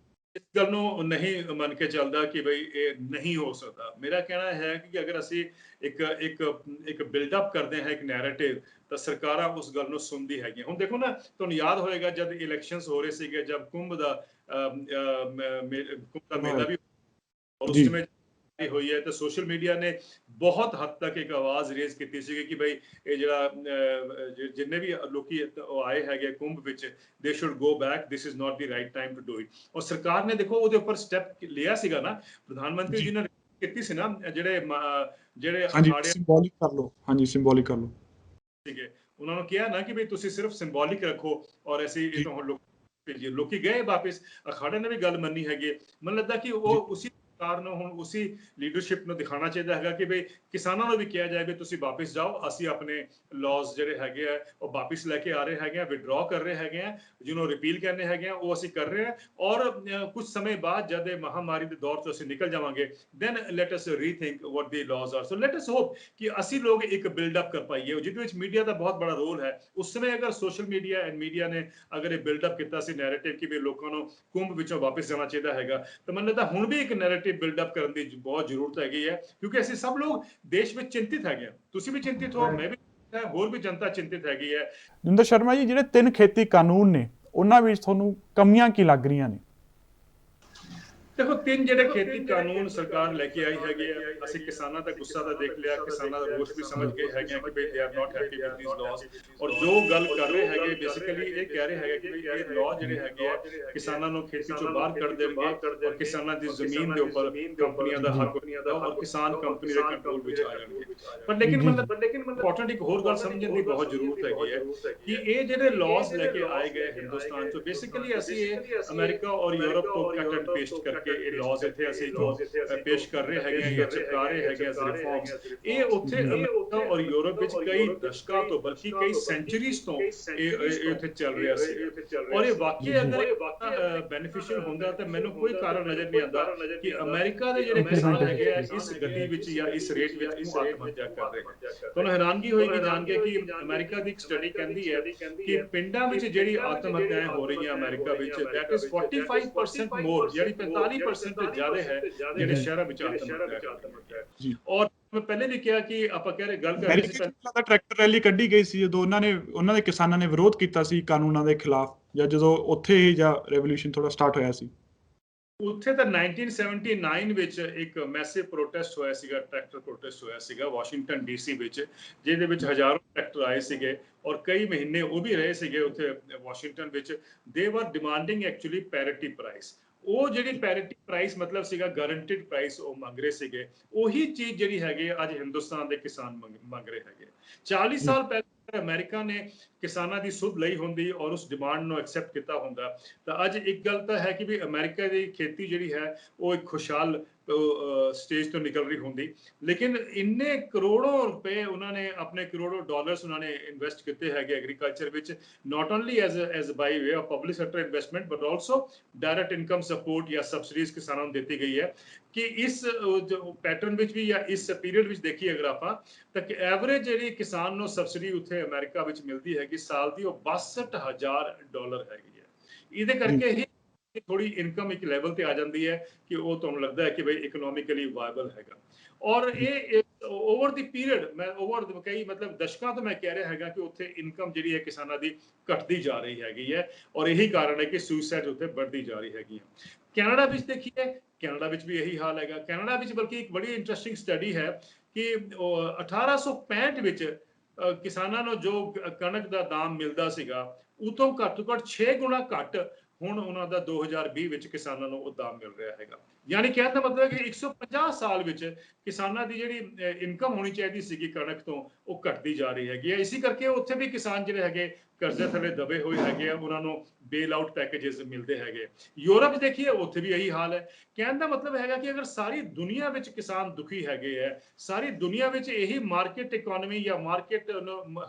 ਇਸ ਗੱਲ ਨੂੰ ਨਹੀਂ ਮੰਨ ਕੇ ਚੱਲਦਾ ਕਿ ਬਈ ਇਹ ਨਹੀਂ ਹੋ ਸਕਦਾ। ਮੇਰਾ ਕਹਿਣਾ ਹੈ ਕਿ ਅਗਰ ਅਸੀਂ ਇੱਕ ਬਿਲਡਅਪ ਕਰਦੇ ਹਾਂ, ਇੱਕ ਨੈਰੇਟਿਵ, ਤਾਂ ਸਰਕਾਰਾਂ ਉਸ ਗੱਲ ਨੂੰ ਸੁਣਦੀ ਹੈਗੀਆਂ। ਹੁਣ ਦੇਖੋ ਨਾ, ਤੁਹਾਨੂੰ ਯਾਦ ਹੋਏਗਾ ਜਦ ਇਲੈਕਸ਼ਨਸ ਹੋ ਰਹੇ ਸੀਗੇ, ਜਦ ਕੁੰਭ ਦਾ ਮੇਲਾ ਵੀ, ਔਰ ਉਸ ਸਮੇਂ ਹੋਈ ਹੈ, ਤਾਂ ਸੋਸ਼ਲ ਮੀਡੀਆ ਨੇ ਬਹੁਤ ਹੱਦ ਤੱਕ ਇੱਕ ਆਵਾਜ਼ ਰੇਜ਼ ਕੀਤੀ ਸੀ ਕਿ ਬਈ ਇਹ ਜਿਹੜਾ ਜਿੰਨੇ ਵੀ ਲੋਕੀ ਆਏ ਹੈਗੇ ਕੁੰਭ ਵਿੱਚ, they should go back, this is not the right time to do it. ਔਰ ਸਰਕਾਰ ਨੇ ਦੇਖੋ ਉਹਦੇ ਉੱਪਰ ਸਟੈਪ ਲਿਆ ਸੀਗਾ ਨਾ, ਪ੍ਰਧਾਨ ਮੰਤਰੀ ਜੀ ਨੇ ਕੀਤੀ ਸੀ ਨਾ, ਜਿਹੜੇ ਸਿੰਬੋਲਿਕ ਕਰ ਲਓ, ਹਾਂਜੀ ਸਿੰਬੋਲਿਕ ਕਰ ਲਓ ਸੀਗੇ, ਉਹਨਾਂ ਨੂੰ ਕਿਹਾ ਨਾ ਕਿ ਬਈ ਤੁਸੀਂ ਸਿਰਫ ਸਿੰਬੋਲਿਕ ਰੱਖੋ, ਔਰ ਅਸੀਂ ਇਹ ਤਾਂ ਹੁਣ ਲੋਕੀ ਗਏ ਵਾਪਿਸ। ਅਖਾੜੇ ਨੇ ਵੀ ਗੱਲ ਮੰਨੀ ਹੈਗੀ। ਮੈਨੂੰ ਲੱਗਦਾ ਕਿ ਉਹ ਉਸੇ ਸਰਕਾਰ ਨੂੰ ਹੁਣ ਉਸੇ ਲੀਡਰਸ਼ਿਪ ਨੂੰ ਦਿਖਾਉਣਾ ਚਾਹੀਦਾ ਹੈਗਾ ਕਿ ਬਈ ਕਿਸਾਨਾਂ ਨੂੰ ਵੀ ਕਿਹਾ ਜਾਏ ਵੀ ਤੁਸੀਂ ਵਾਪਿਸ ਜਾਓ, ਅਸੀਂ ਆਪਣੇ ਲਾਜ਼ ਜਿਹੜੇ ਹੈਗੇ ਆ ਉਹ ਵਾਪਿਸ ਲੈ ਕੇ ਆ ਰਹੇ ਹੈਗੇ ਆ, ਵਿਡਰਾ ਕਰ ਰਹੇ ਹੈਗੇ ਆ, ਜਿਹਨੂੰ ਰਿਪੀਲ ਕਰਨੇ ਹੈਗੇ ਆ ਉਹ ਅਸੀਂ ਕਰ ਰਹੇ ਆ। ਔਰ ਕੁਝ ਸਮੇਂ ਬਾਅਦ ਜਦ ਇਹ ਮਹਾਮਾਰੀ ਦੇ ਦੌਰ ਤੋਂ ਅਸੀਂ ਨਿਕਲ ਜਾਵਾਂਗੇ, then let us rethink what the laws are, so let us hope ਕਿ ਅਸੀਂ ਲੋਕ ਇੱਕ ਬਿਲਡਅਪ ਕਰ ਪਾਈਏ, ਜਿਹਦੇ ਵਿੱਚ ਮੀਡੀਆ ਦਾ ਬਹੁਤ ਬੜਾ ਰੋਲ ਹੈ। ਉਸ ਸਮੇਂ ਅਗਰ ਸੋਸ਼ਲ ਮੀਡੀਆ ਐਂਡ ਮੀਡੀਆ ਨੇ ਅਗਰ ਇਹ ਬਿਲਡਅਪ ਕੀਤਾ ਸੀ ਨੈਰੇਟਿਵ ਕਿ ਵੀ ਲੋਕਾਂ ਨੂੰ ਕੁੰਭ ਵਿੱਚੋਂ ਵਾਪਿਸ ਜਾਣਾ ਚਾਹੀਦਾ ਹੈਗਾ, ਤਾਂ ਮੈਨੂੰ ਲੱਗਦਾ ਹੁਣ ਵੀ ਇੱਕ ਨੈਰੇਟਿਵ ਬਿਲਡਅਪ ਕਰਨ ਦੀ ਬਹੁਤ ਜ਼ਰੂਰਤ ਹੈਗੀ ਹੈ, ਕਿਉਂਕਿ ਅਸੀਂ ਸਭ ਲੋਕ ਦੇਸ਼ ਵਿੱਚ ਚਿੰਤਿਤ ਹੈਗੇ। ਤੁਸੀਂ ਵੀ ਚਿੰਤਿਤ ਹੋ, ਮੈਂ ਵੀ, ਹੋਰ ਵੀ ਜਨਤਾ ਚਿੰਤਿਤ ਹੈਗੀ ਹੈ। ਜਿੰਦਰ ਸ਼ਰਮਾ ਜੀ, ਜਿਹੜੇ 3 ਖੇਤੀ ਕਾਨੂੰਨ ਨੇ ਉਹਨਾਂ ਵਿੱਚ ਤੁਹਾਨੂੰ ਕਮੀਆਂ ਕੀ ਲੱਗ ਰਹੀਆਂ ਨੇ? ਦੇਖੋ, 3 ਜਿਹੜੇ ਖੇਤੀ ਕਾਨੂੰਨ ਸਰਕਾਰ ਲੈ ਕੇ ਆਈ ਹੈਗੇ ਆ, ਅਸੀਂ ਕਿਸਾਨਾਂ ਦਾ ਗੁੱਸਾ ਤਾਂ ਦੇਖ ਲਿਆ, ਕਿਸਾਨਾਂ ਦਾ ਰੋਸ ਵੀ ਸਮਝ ਗਏ ਹੈਗੇ ਆ ਕਿ ਬਈ they are not happy with these ਲਾਜ਼। ਔਰ ਜੋ ਗੱਲ ਕਰ ਰਹੇ ਹੈਗੇ ਬੇਸਿਕਲੀ ਇਹ ਕਹਿ ਰਹੇ ਹੈਗੇ ਕਿ ਬਈ ਇਹ ਲਾਅ ਜਿਹੜੇ ਹੈਗੇ ਆ ਕਿਸਾਨਾਂ ਨੂੰ ਖੇਤੀ ਚੋਂ ਬਾਹਰ ਕੱਢ ਦੇਣਗੇ, ਔਰ ਕਿਸਾਨਾਂ ਦੀ ਜ਼ਮੀਨ ਦੇ ਉੱਪਰ ਕੰਪਨੀਆਂ ਦਾ ਹੱਕ ਹੋਏਗਾ, ਔਰ ਕਿਸਾਨ ਕੰਪਨੀ ਦੇ ਕੰਟਰੋਲ ਵਿੱਚ ਆ ਜਾਣਗੇ। ਪਰ ਲੇਕਿਨ ਇੰਪੋਰਟੈਂਟ ਇੱਕ ਹੋਰ ਗੱਲ ਸਮਝਣ ਦੀ ਬਹੁਤ ਜ਼ਰੂਰਤ ਹੈਗੀ ਹੈ ਕਿ ਇਹ ਜਿਹੜੇ ਲਾਜ਼ ਲੈ ਕੇ ਆਏ ਗਏ ਹਿੰਦੁਸਤਾਨ ਚੋਂ, ਬੇਸਿਕਲੀ ਅਸੀਂ ਇਹ ਅਮਰੀਕਾ ਔਰ ਯੂਰਪ ਤੋਂ ਕੱਟ ਐਂਡ ਪੇਸਟ ਕਰਕੇ ਇਹ ਲਾਜ਼ ਇੱਥੇ ਅਸੀਂ ਜੋ ਪੇਸ਼ ਕਰ ਰਹੇ ਹੈਗੇ ਜਾਂ ਚਿਪਕਾ ਰਹੇ ਹੈਗੇ ਐਜ਼ ਰਿਫਾਰਮਸ, ਇਹ ਉੱਥੇ ਅਮਰੀਕਾ ਔਰ ਯੂਰਪ ਵਿੱਚ ਕਈ ਦਸ਼ਕਾਂ ਤੋਂ, ਬਲਕਿ ਕਈ ਸੈਂਚੁਰੀਜ਼ ਤੋਂ ਇਹ ਉੱਥੇ ਚੱਲ ਰਿਹਾ ਸੀ। ਔਰ ਇਹ ਵਾਕਈ ਅਗਰ ਬੈਨੀਫੀਸ਼ੀਅਲ ਹੁੰਦਾ ਤਾਂ ਮੈਨੂੰ ਕੋਈ ਕਾਰਨ ਨਜ਼ਰ ਨਹੀਂ ਆਉਂਦਾ ਕਿ ਅਮਰੀਕਾ ਦੇ ਜਿਹੜੇ ਕਿਸਾਨ ਹੈਗੇ ਆ ਇਸ ਗਤੀ ਵਿੱਚ ਜਾਂ ਇਸ ਰੇਟ ਵਿੱਚ ਉਹ ਆਤਮ ਹੱਤਿਆ ਕਰ ਰਹੇ ਹਨ। ਤੁਹਾਨੂੰ ਹੈਰਾਨਗੀ ਹੋਏਗੀ ਜਾਣ ਕੇ ਕਿ ਅਮਰੀਕਾ ਦੀ ਇੱਕ ਸਟੱਡੀ ਕਹਿੰਦੀ ਹੈ ਕਿ ਪਿੰਡਾਂ ਵਿੱਚ ਜਿਹੜੀ ਆਤਮ ਹੱਤਿਆਵਾਂ ਹੋ ਰਹੀਆਂ ਅਮਰੀਕਾ ਵਿੱਚ, ਦੈਟ ਇਜ਼ 45% ਮੋਰ, ਜਿਹੜੀ 45% ਜ਼ਿਆਦਾ ਹੈ ਜਿਹੜੇ ਸ਼ਹਿਰਾਂ ਵਿੱਚ ਆਤਮ ਹੱਤਿਆ ਹੈ। ਔਰ ਮੈਂ ਪਹਿਲੇ ਵੀ ਕਿਹਾ ਕਿ ਆਪਾਂ ਗੱਲ ਕਰ ਰਹੇ ਸੀ, ਟਰੈਕਟਰ ਰੈਲੀ ਕੱਢੀ ਗਈ ਸੀ ਜਦੋਂ ਉਹਨਾਂ ਦੇ ਕਿਸਾਨਾਂ ਨੇ ਵਿਰੋਧ ਕੀਤਾ ਸੀ ਕਾਨੂੰਨਾਂ ਦੇ ਖਿਲਾਫ, ਜਾਂ ਜਦੋਂ ਉੱਥੇ ਹੀ ਜਾਂ ਰੈਵੋਲੂਸ਼ਨ ਥੋੜਾ ਸਟਾਰਟ ਹੋਇਆ ਸੀ ਉੱਥੇ ਤਾਂ 1979 ਵਿੱਚ ਇੱਕ ਮੈਸਿਵ ਪ੍ਰੋਟੈਸਟ ਹੋਇਆ ਸੀਗਾ, ਟਰੈਕਟਰ ਪ੍ਰੋਟੈਸਟ ਹੋਇਆ ਸੀਗਾ ਵਾਸ਼ਿੰਗਟਨ ਡੀਸੀ ਵਿੱਚ, ਜਿਹਦੇ ਵਿੱਚ ਹਜ਼ਾਰਾਂ ਟਰੈਕਟਰ ਆਏ ਸੀਗੇ ਔਰ ਕਈ ਮਹੀਨੇ ਉਹ ਵੀ ਰਹੇ ਸੀਗੇ ਉੱਥੇ ਵਾਸ਼ਿੰਗਟਨ ਵਿੱਚ। ਦੇ ਵਰ ਡਿਮਾਂਡਿੰਗ ਐਕਚੁਅਲੀ ਪੈਰਿਟੀ ਪ੍ਰਾਈਸ। ਉਹ ਜਿਹੜੀ ਪੈਰਿਟੀ ਪ੍ਰਾਈਸ ਮਤਲਬ ਸੀਗਾ ਗਾਰੰਟਿਡ ਪ੍ਰਾਈਸ ਉਹ ਮੰਗ ਰਹੇ ਸੀਗੇ। ਉਹੀ ਚੀਜ਼ ਜਿਹੜੀ ਹੈਗੀ ਅੱਜ ਹਿੰਦੁਸਤਾਨ ਦੇ ਕਿਸਾਨ ਮੰਗ ਰਹੇ ਹੈਗੇ। 40 ਸਾਲ ਪਹਿਲਾਂ ਅਮਰੀਕਾ ਨੇ ਕਿਸਾਨਾਂ ਦੀ ਸੁਧ ਲਈ ਹੁੰਦੀ ਔਰ ਉਸ ਡਿਮਾਂਡ ਨੂੰ ਐਕਸੈਪਟ ਕੀਤਾ ਹੁੰਦਾ, ਤਾਂ ਅੱਜ ਇੱਕ ਗੱਲ ਤਾਂ ਹੈ ਕਿ ਵੀ ਅਮਰੀਕਾ ਦੀ ਖੇਤੀ ਜਿਹੜੀ ਹੈ ਉਹ ਇੱਕ ਖੁਸ਼ਹਾਲ ਸਟੇਜ ਤੋਂ ਨਿਕਲ ਰਹੀ ਹੁੰਦੀ। ਲੇਕਿਨ ਇੰਨੇ ਕਰੋੜੋਂ ਰੁਪਏ ਉਹਨਾਂ ਨੇ, ਆਪਣੇ ਕਰੋੜੋਂ ਡਾਲਰਸ ਉਹਨਾਂ ਨੇ ਇਨਵੈਸਟ ਕੀਤੇ ਹੈਗੇ ਐਗਰੀਕਲਚਰ ਵਿੱਚ, not only as by way of public sector investment but also direct income support ਜਾਂ ਸਬਸਿਡੀਜ਼ ਕਿਸਾਨਾਂ ਨੂੰ ਦਿੱਤੀ ਗਈ ਹੈ। ਕਿ ਇਸ ਪੈਟਰਨ ਵਿੱਚ ਵੀ ਜਾਂ ਇਸ ਪੀਰੀਅਡ ਵਿੱਚ ਦੇਖੀਏ ਅਗਰ ਆਪਾਂ, ਤਾਂ ਕਿ ਐਵਰੇਜ ਜਿਹੜੀ ਕਿਸਾਨ ਨੂੰ ਸਬਸਿਡੀ ਉੱਥੇ ਅਮਰੀਕਾ ਵਿੱਚ ਮਿਲਦੀ ਹੈਗੀ ਸਾਲ ਦੀ, ਉਹ $62,000 ਹੈਗੀ ਹੈ। ਇਹਦੇ ਕਰਕੇ ਹੀ ਥੋੜੀ ਇਨਕਮ ਇੱਕ ਲੈਵਲ ਤੇ ਆ ਜਾਂਦੀ ਹੈ ਕਿ ਉਹ ਤੁਹਾਨੂੰ ਲੱਗਦਾ ਹੈ ਕਿ ਬਈ ਇਕਨੋਮਿਕਲੀ ਵਾਇਬਲ ਹੈਗਾ। ਔਰ ਇਹ ਓਵਰ ਦੀ ਪੀਰੀਅਡ, ਮੈਂ ਓਵਰ ਕਈ ਮਤਲਬ ਦਸ਼ਕਾਂ ਤੋਂ ਮੈਂ ਕਹਿ ਰਿਹਾ ਹੈਗਾ ਕਿ ਉੱਥੇ ਇਨਕਮ ਜਿਹੜੀ ਹੈ ਕਿਸਾਨਾਂ ਦੀ ਘਟਦੀ ਜਾ ਰਹੀ ਹੈਗੀ ਹੈ, ਔਰ ਇਹੀ ਕਾਰਨ ਹੈ ਕਿ ਸੁਸਾਈਡ ਉੱਥੇ ਵੱਧਦੀ ਜਾ ਰਹੀ ਹੈਗੀ ਹੈ। ਕੈਨੇਡਾ ਵਿੱਚ ਦੇਖੀਏ, ਕੈਨੇਡਾ ਵਿੱਚ ਵੀ ਇਹੀ ਹਾਲ ਹੈਗਾ। ਕੈਨੇਡਾ ਵਿੱਚ ਬਲਕਿ ਇੱਕ ਬੜੀ ਇੰਟਰਸਟਿੰਗ ਸਟੱਡੀ ਹੈ ਕਿ 1865 ਵਿੱਚ ਕਿਸਾਨਾਂ ਨੂੰ ਜੋ ਕਣਕ ਦਾ ਦਾਮ ਮਿਲਦਾ ਸੀਗਾ ਉਹ ਤੋਂ ਘੱਟ ਤੋਂ ਘੱਟ 6 ਗੁਣਾ ਘੱਟ ਹੁਣ ਉਹਨਾਂ ਦਾ 2020 ਵਿੱਚ ਕਿਸਾਨਾਂ ਨੂੰ ਉਹ ਦਾਮ ਮਿਲ ਰਿਹਾ ਹੈਗਾ। ਯਾਨੀ ਕਹਿਣ ਦਾ ਮਤਲਬ ਹੈ ਕਿ 150 ਸਾਲ ਵਿੱਚ ਕਿਸਾਨਾਂ ਦੀ ਜਿਹੜੀ ਇਨਕਮ ਹੋਣੀ ਚਾਹੀਦੀ ਸੀਗੀ ਕਣਕ ਤੋਂ, ਉਹ ਘਟਦੀ ਜਾ ਰਹੀ ਹੈਗੀ ਹੈ। ਇਸੇ ਕਰਕੇ ਉੱਥੇ ਵੀ ਕਿਸਾਨ ਜਿਹੜੇ ਹੈਗੇ ਕਰਜ਼ੇ ਥੱਲੇ ਦਬੇ ਹੋਏ ਹੈਗੇ ਆ, ਉਹਨਾਂ ਨੂੰ ਬੇਲ ਆਊਟ ਪੈਕੇजेस ਮਿਲਦੇ ਹੈਗੇ। ਯੂਰਪ ਦੇਖੀਏ, ਉੱਥੇ ਵੀ ਇਹੀ ਹਾਲ ਹੈ। ਕਹਿਣ ਦਾ ਮਤਲਬ ਹੈਗਾ ਕਿ ਅਗਰ ਸਾਰੀ ਦੁਨੀਆ ਵਿੱਚ ਕਿਸਾਨ ਦੁਖੀ ਹੈਗੇ ਹੈ, ਸਾਰੀ ਦੁਨੀਆ ਵਿੱਚ ਇਹੀ ਮਾਰਕੀਟ ਇਕਨੋਮੀ ਜਾਂ ਮਾਰਕੀਟ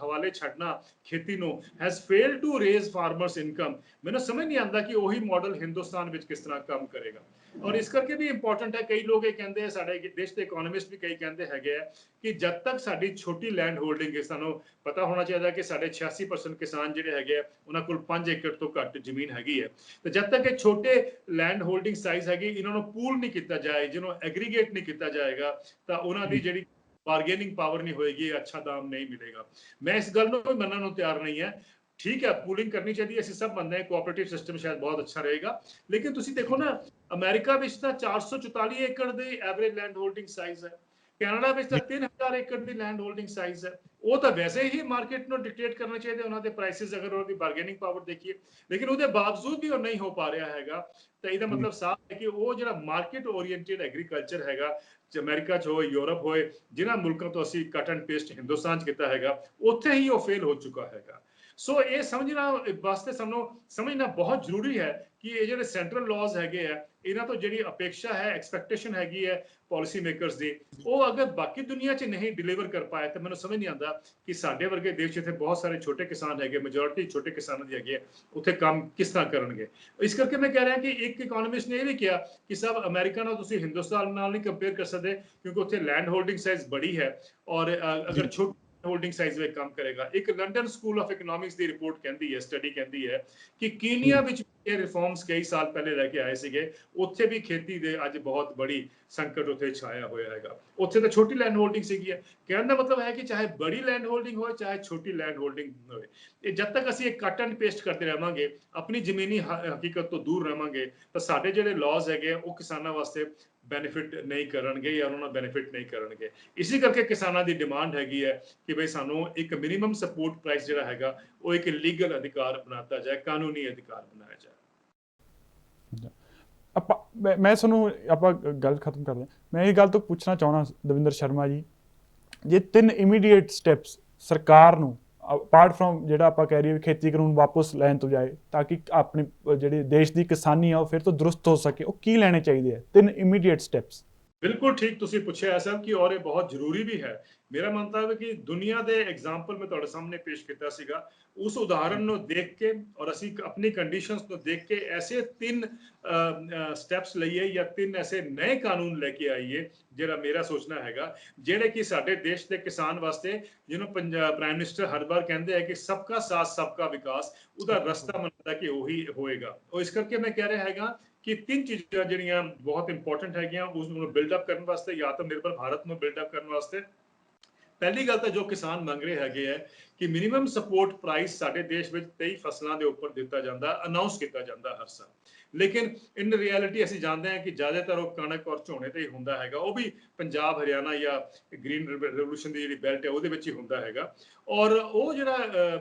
ਹਵਾਲੇ ਛੱਡਣਾ ਖੇਤੀ ਨੂੰ has failed to raise farmers income, ਮੈਨੂੰ ਸਮਝ ਨਹੀਂ ਆਉਂਦਾ ਕਿ ਉਹੀ ਮਾਡਲ ਹਿੰਦੁਸਤਾਨ ਵਿੱਚ ਕਿਸ ਤਰ੍ਹਾਂ ਕੰਮ ਕਰੇਗਾ। ਔਰ ਇਸ ਕਰਕੇ ਵੀ ਇੰਪੋਰਟੈਂਟ ਹੈ, ਕਈ ਲੋਕ ਇਹ ਕਹਿੰਦੇ ਆ, ਸਾਡੇ ਦੇਸ਼ ਦੇ ਇਕਨੋਮਿਸਟ ਵੀ ਕਈ ਕਹਿੰਦੇ ਹੈਗੇ ਆ ਕਿ ਜਦ ਤੱਕ ਸਾਡੀ ਛੋਟੀ ਲੈਂਡ ਹੋਲਡਿੰਗ ਹੈ, ਸਾਨੂੰ ਪਤਾ ਹੋਣਾ ਚਾਹੀਦਾ ਕਿ ਸਾਡੇ 86% ਕਿਸਾਨ ਜਿਹੜੇ ਹੈਗੇ ਆ ਉਹਨਾਂ ਕੋਲ 5 ਏਕੜ ਤੋਂ ਘੱਟ ਜ਼ਮੀਨ ਹੈਗੀ ਹੈ, ਤੇ ਜਦ ਤੱਕ ਇਹ ਛੋਟੇ ਲੈਂਡ ਹੋਲਡਿੰਗ ਸਾਈਜ਼ ਹੈਗੀ, ਇਹਨਾਂ ਨੂੰ ਪੂਲ ਨਹੀਂ ਕੀਤਾ ਜਾਏ, ਜਿਹਨੂੰ ਐਗਰੀਗੇਟ ਨਹੀਂ ਕੀਤਾ ਜਾਏਗਾ, ਤਾਂ ਉਹਨਾਂ ਦੀ ਜਿਹੜੀ ਬਾਰਗੇਨਿੰਗ ਪਾਵਰ ਨਹੀਂ ਹੋਏਗੀ, ਅੱਛਾ ਦਾਮ ਨਹੀਂ ਮਿਲੇਗਾ। ਮੈਂ ਇਸ ਗੱਲ ਨੂੰ ਵੀ ਮੰਨਣ ਨੂੰ ਤਿਆਰ ਨਹੀਂ ਹੈ। ਠੀਕ ਹੈ, ਪੂਲਿੰਗ ਕਰਨੀ ਚਾਹੀਦੀ ਹੈ, ਅਸੀਂ ਸਭ ਮੰਨਦੇ ਹਾਂ, ਕੋਆਪਰੇਟਿਵ ਸਿਸਟਮ ਸ਼ਾਇਦ ਬਹੁਤ ਅੱਛਾ ਰਹੇਗਾ। ਲੇਕਿਨ ਤੁਸੀਂ ਦੇਖੋ ਨਾ, ਅਮਰੀਕਾ ਵਿੱਚ ਤਾਂ 444 ਏਕੜ ਦੀ ਐਵਰੇਜ ਲੈਂਡ ਹੋਲਡਿੰਗ ਸਾਈਜ਼ ਹੈ, ਕੈਨੇਡਾ ਵਿੱਚ ਤਾਂ 3000 ਏਕੜ ਦੀ ਲੈਂਡ ਹੋਲਡਿੰਗ ਸਾਈਜ਼ ਹੈ। ਉਹ ਤਾਂ ਵੈਸੇ ਹੀ ਮਾਰਕੀਟ ਨੂੰ ਡਿਕਟੇਟ ਕਰਨਾ ਚਾਹੀਦਾ ਉਹਨਾਂ ਦੇ ਪ੍ਰਾਈਸਿਸ, ਅਗਰ ਉਹਨਾਂ ਦੀ ਬਾਰਗੇਨਿੰਗ ਪਾਵਰ ਦੇਖੀਏ, ਲੇਕਿਨ ਉਹਦੇ ਬਾਵਜੂਦ ਵੀ ਉਹ ਨਹੀਂ ਹੋ ਪਾ ਰਿਹਾ ਹੈਗਾ। ਤਾਂ ਇਹਦਾ ਮਤਲਬ ਸਾਫ਼ ਹੈ ਕਿ ਉਹ ਜਿਹੜਾ ਮਾਰਕੀਟ ਓਰੀਐਂਟਡ ਐਗਰੀਕਲਚਰ ਹੈਗਾ, ਅਮਰੀਕਾ 'ਚ ਹੋਏ, ਯੂਰਪ ਹੋਏ, ਜਿਨ੍ਹਾਂ ਮੁਲਕਾਂ ਤੋਂ ਅਸੀਂ ਕੱਟ ਐਂਡ ਪੇਸਟ ਹਿੰਦੁਸਤਾਨ 'ਚ ਕੀਤਾ ਹੈਗਾ, ਉੱਥੇ ਹੀ ਉਹ ਫੇਲ ਹੋ ਚੁੱਕਾ ਹੈਗਾ। ਸੋ ਇਹ ਸਮਝਣਾ ਵਾਸਤੇ ਸਾਨੂੰ ਸਮਝਣਾ ਬਹੁਤ ਜ਼ਰੂਰੀ ਹੈ ਕਿ ਇਹ ਜਿਹੜੇ ਸੈਂਟਰਲ ਲਾਜ਼ ਹੈਗੇ ਆ, ਇਹਨਾਂ ਤੋਂ ਜਿਹੜੀ ਅਪੇक्षा ਹੈ, ਐਕਸਪੈਕਟੇਸ਼ਨ ਹੈਗੀ ਹੈ ਪਾਲਿਸੀ ਮੇਕਰਸ ਦੀ, ਉਹ ਅਗਰ ਬਾਕੀ ਦੁਨੀਆ 'ਚ ਨਹੀਂ ਡਿਲੀਵਰ ਕਰ ਪਾਏ ਤਾਂ ਮੈਨੂੰ ਸਮਝ ਨਹੀਂ ਆਉਂਦਾ ਕਿ ਸਾਡੇ ਵਰਗੇ ਦੇਸ਼ ਜਿੱਥੇ ਬਹੁਤ ਸਾਰੇ ਛੋਟੇ ਕਿਸਾਨ ਹੈਗੇ, ਮੈਜੋਰਿਟੀ ਛੋਟੇ ਕਿਸਾਨਾਂ ਦੀ ਹੈਗੀ ਹੈ, ਉੱਥੇ ਕੰਮ ਕਿਸ ਤਰ੍ਹਾਂ ਕਰਨਗੇ। ਇਸ ਕਰਕੇ ਮੈਂ ਕਹਿ ਰਿਹਾ ਕਿ ਇੱਕ ਇਕਨੋਮਿਸਟ ਨੇ ਇਹ ਵੀ ਕਿਹਾ ਕਿ ਸਭ ਅਮਰੀਕਾ ਨਾਲ ਤੁਸੀਂ ਹਿੰਦੁਸਤਾਨ ਨਾਲ ਨਹੀਂ ਕੰਪੇਅਰ ਕਰ ਸਕਦੇ, ਕਿਉਂਕਿ ਉੱਥੇ ਲੈਂਡ ਹੋਲਡਿੰਗ ਸਾਈਜ਼ ਬੜੀ ਹੈ, ਔਰ ਅਗਰ ਛੋਟੀ ਹੋਲਡਿੰਗ ਸਾਈਜ਼ ਵਿੱਚ ਕੰਮ ਕਰੇਗਾ। ਇੱਕ London school of economics the report ਕਹਿੰਦੀ ਹੈ, ਸਟੱਡੀ ਕਹਿੰਦੀ ਹੈ ਕਿ ਕੀਨੀਆ ਵਿੱਚ ਇਹ ਰਿਫਾਰਮਸ ਕਈ ਸਾਲ ਪਹਿਲੇ ਲੈ ਕੇ ਆਏ ਸੀਗੇ, ਉੱਥੇ ਵੀ ਖੇਤੀ ਦੇ ਅੱਜ ਬਹੁਤ ਬੜੀ ਸੰਕਟ ਉੱਥੇ ਛਾਇਆ ਹੋਇਆ ਹੈਗਾ। ਉੱਥੇ ਤਾਂ ਛੋਟੀ ਲੈਂਡ ਹੋਲਡਿੰਗ ਸੀਗੀ ਹੈ। ਕਹਿਣ ਦਾ ਮਤਲਬ ਹੈ ਕਿ ਚਾਹੇ ਬੜੀ ਲੈਂਡ ਹੋਲਡਿੰਗ ਹੋਏ, ਚਾਹੇ ਛੋਟੀ ਲੈਂਡ ਹੋਲਡਿੰਗ ਹੋਵੇ, ਇਹ ਜਦ ਤੱਕ ਅਸੀਂ ਇਹ ਕੱਟ ਐਂਡ ਪੇਸਟ ਕਰਦੇ ਰਹਾਂਗੇ, ਆਪਣੀ ਜ਼ਮੀਨੀ ਹਕੀਕਤ ਤੋਂ ਦੂਰ ਰਹਾਂਗੇ, ਤਾਂ ਸਾਡੇ ਜਿਹੜੇ ਲਾਜ਼ ਹੈਗੇ ਉਹ ਕਿਸਾਨਾਂ ਵਾਸਤੇ ਬੈਨੀਫਿਟ ਨਹੀਂ ਕਰਨਗੇ ਜਾਂ ਉਹਨਾਂ ਨੂੰ ਬੈਨੀਫਿਟ ਨਹੀਂ ਕਰਨਗੇ। ਇਸੇ ਕਰਕੇ ਕਿਸਾਨਾਂ ਦੀ ਡਿਮਾਂਡ ਹੈਗੀ ਹੈ ਕਿ ਬਈ ਸਾਨੂੰ ਇੱਕ ਮਿਨੀਮਮ ਸਪੋਰਟ ਪ੍ਰਾਈਸ ਜਿਹੜਾ ਹੈਗਾ ਉਹ ਇੱਕ ਲੀਗਲ ਅਧਿਕਾਰ ਬਣਾਤਾ ਜਾਏ, ਕਾਨੂੰਨੀ ਅਧਿਕਾਰ ਬਣਾਇਆ ਜਾਏ। ਮੈਂ ਤੁਹਾਨੂੰ ਆਪਾਂ ਗੱਲ ਖਤਮ ਕਰਦੇ ਹਾਂ। ਮੈਂ ਇਹ ਗੱਲ ਤੋਂ ਪੁੱਛਣਾ ਚਾਹੁੰਦਾ ਦਵਿੰਦਰ ਸ਼ਰਮਾ ਜੀ, ਜੇ 3 ਇਮੀਡੀਏਟ ਸਟੈਪਸ ਸਰਕਾਰ ਨੂੰ, ਅਪਾਰਟ ਫਰੋਮ ਜਿਹੜਾ ਆਪਾਂ ਕਹਿ ਰਹੀਏ ਖੇਤੀ ਕਾਨੂੰਨ ਵਾਪਸ ਲੈਣ ਤੋਂ ਜਾਏ, ਤਾਂ ਕਿ ਆਪਣੀ ਜਿਹੜੀ ਦੇਸ਼ ਦੀ ਕਿਸਾਨੀ ਆ ਉਹ ਫਿਰ ਤੋਂ ਦਰੁਸਤ ਹੋ ਸਕੇ, ਉਹ ਕੀ ਲੈਣੇ ਚਾਹੀਦੇ ਆ 3 ਇਮੀਡੀਏਟ ਸਟੈਪਸ? ਬਿਲਕੁਲ ਠੀਕ ਤੁਸੀਂ ਪੁੱਛਿਆ ਸਰ, ਕਿ ਔਰ ਇਹ ਬਹੁਤ ਜ਼ਰੂਰੀ ਵੀ ਹੈ। ਮੇਰਾ ਮੰਤਵ ਹੈ ਕਿ ਦੁਨੀਆ ਦੇ ਐਗਜ਼ਾਮਪਲ ਮੈਂ ਤੁਹਾਡੇ ਸਾਹਮਣੇ ਪੇਸ਼ ਕੀਤਾ ਸੀਗਾ, ਉਸ ਉਦਾਹਰਨ ਨੂੰ ਦੇਖ ਕੇ ਔਰ ਅਸੀਂ ਆਪਣੀ ਕੰਡੀਸ਼ਨਸ ਨੂੰ ਦੇਖ ਕੇ ਐਸੇ 3 ਸਟੈਪਸ ਲਈਏ ਜਾਂ 3 ਐਸੇ ਨਵੇਂ ਕਾਨੂੰਨ ਲੈ ਕੇ ਆਈਏ, ਜਿਹੜਾ ਮੇਰਾ ਸੋਚਣਾ ਹੈਗਾ, ਜਿਹੜੇ ਕਿ ਸਾਡੇ ਦੇਸ਼ ਦੇ ਕਿਸਾਨ ਵਾਸਤੇ, ਜਿਹਨੂੰ ਪ੍ਰਾਈਮ ਮਿਨਿਸਟਰ ਹਰ ਵਾਰ ਕਹਿੰਦੇ ਹੈ ਕਿ ਸਬਕਾ ਸਾਥ ਸਬਕਾ ਵਿਕਾਸ, ਉਹਦਾ ਰਸਤਾ ਮੰਨਦਾ ਕਿ ਉਹੀ ਹੋਏਗਾ। ਉਹ ਇਸ ਕਰਕੇ ਮੈਂ ਕਹਿ ਰਿਹਾ ਹੈਗਾ ਕਿ 3 ਚੀਜ਼ਾਂ ਜਿਹੜੀਆਂ ਬਹੁਤ ਇੰਪੋਰਟੈਂਟ ਹੈਗੀਆਂ ਉਸ ਨੂੰ ਬਿਲਡਅਪ ਕਰਨ ਵਾਸਤੇ, ਜਾਂ ਆਤਮ ਨਿਰਭਰ ਭਾਰਤ ਨੂੰ ਬਿਲਡਅਪ ਕਰਨ ਵਾਸਤੇ। ਪਹਿਲੀ ਗੱਲ ਤਾਂ ਜੋ ਕਿਸਾਨ ਮੰਗ ਰਹੇ ਹੈਗੇ ਹੈ ਕਿ ਮਿਨੀਮਮ ਸਪੋਰਟ ਪ੍ਰਾਈਸ ਸਾਡੇ ਦੇਸ਼ ਵਿੱਚ 23 ਫਸਲਾਂ ਦੇ ਉੱਪਰ ਦਿੱਤਾ ਜਾਂਦਾ, ਅਨਾਉਂਸ ਕੀਤਾ ਜਾਂਦਾ ਹਰ ਸਾਲ, ਲੇਕਿਨ ਇਨ ਰਿਐਲਿਟੀ ਅਸੀਂ ਜਾਣਦੇ ਹਾਂ ਕਿ ਜ਼ਿਆਦਾਤਰ ਉਹ ਕਣਕ ਔਰ ਝੋਨੇ ਤੇ ਹੀ ਹੁੰਦਾ ਹੈਗਾ, ਉਹ ਵੀ ਪੰਜਾਬ ਹਰਿਆਣਾ ਜਾਂ ਗ੍ਰੀਨ ਰੈਵੋਲੂਸ਼ਨ ਦੀ ਜਿਹੜੀ ਬੈਲਟ ਹੈ ਉਹਦੇ ਵਿੱਚ ਹੀ ਹੁੰਦਾ ਹੈਗਾ। ਔਰ ਉਹ ਜਿਹੜਾ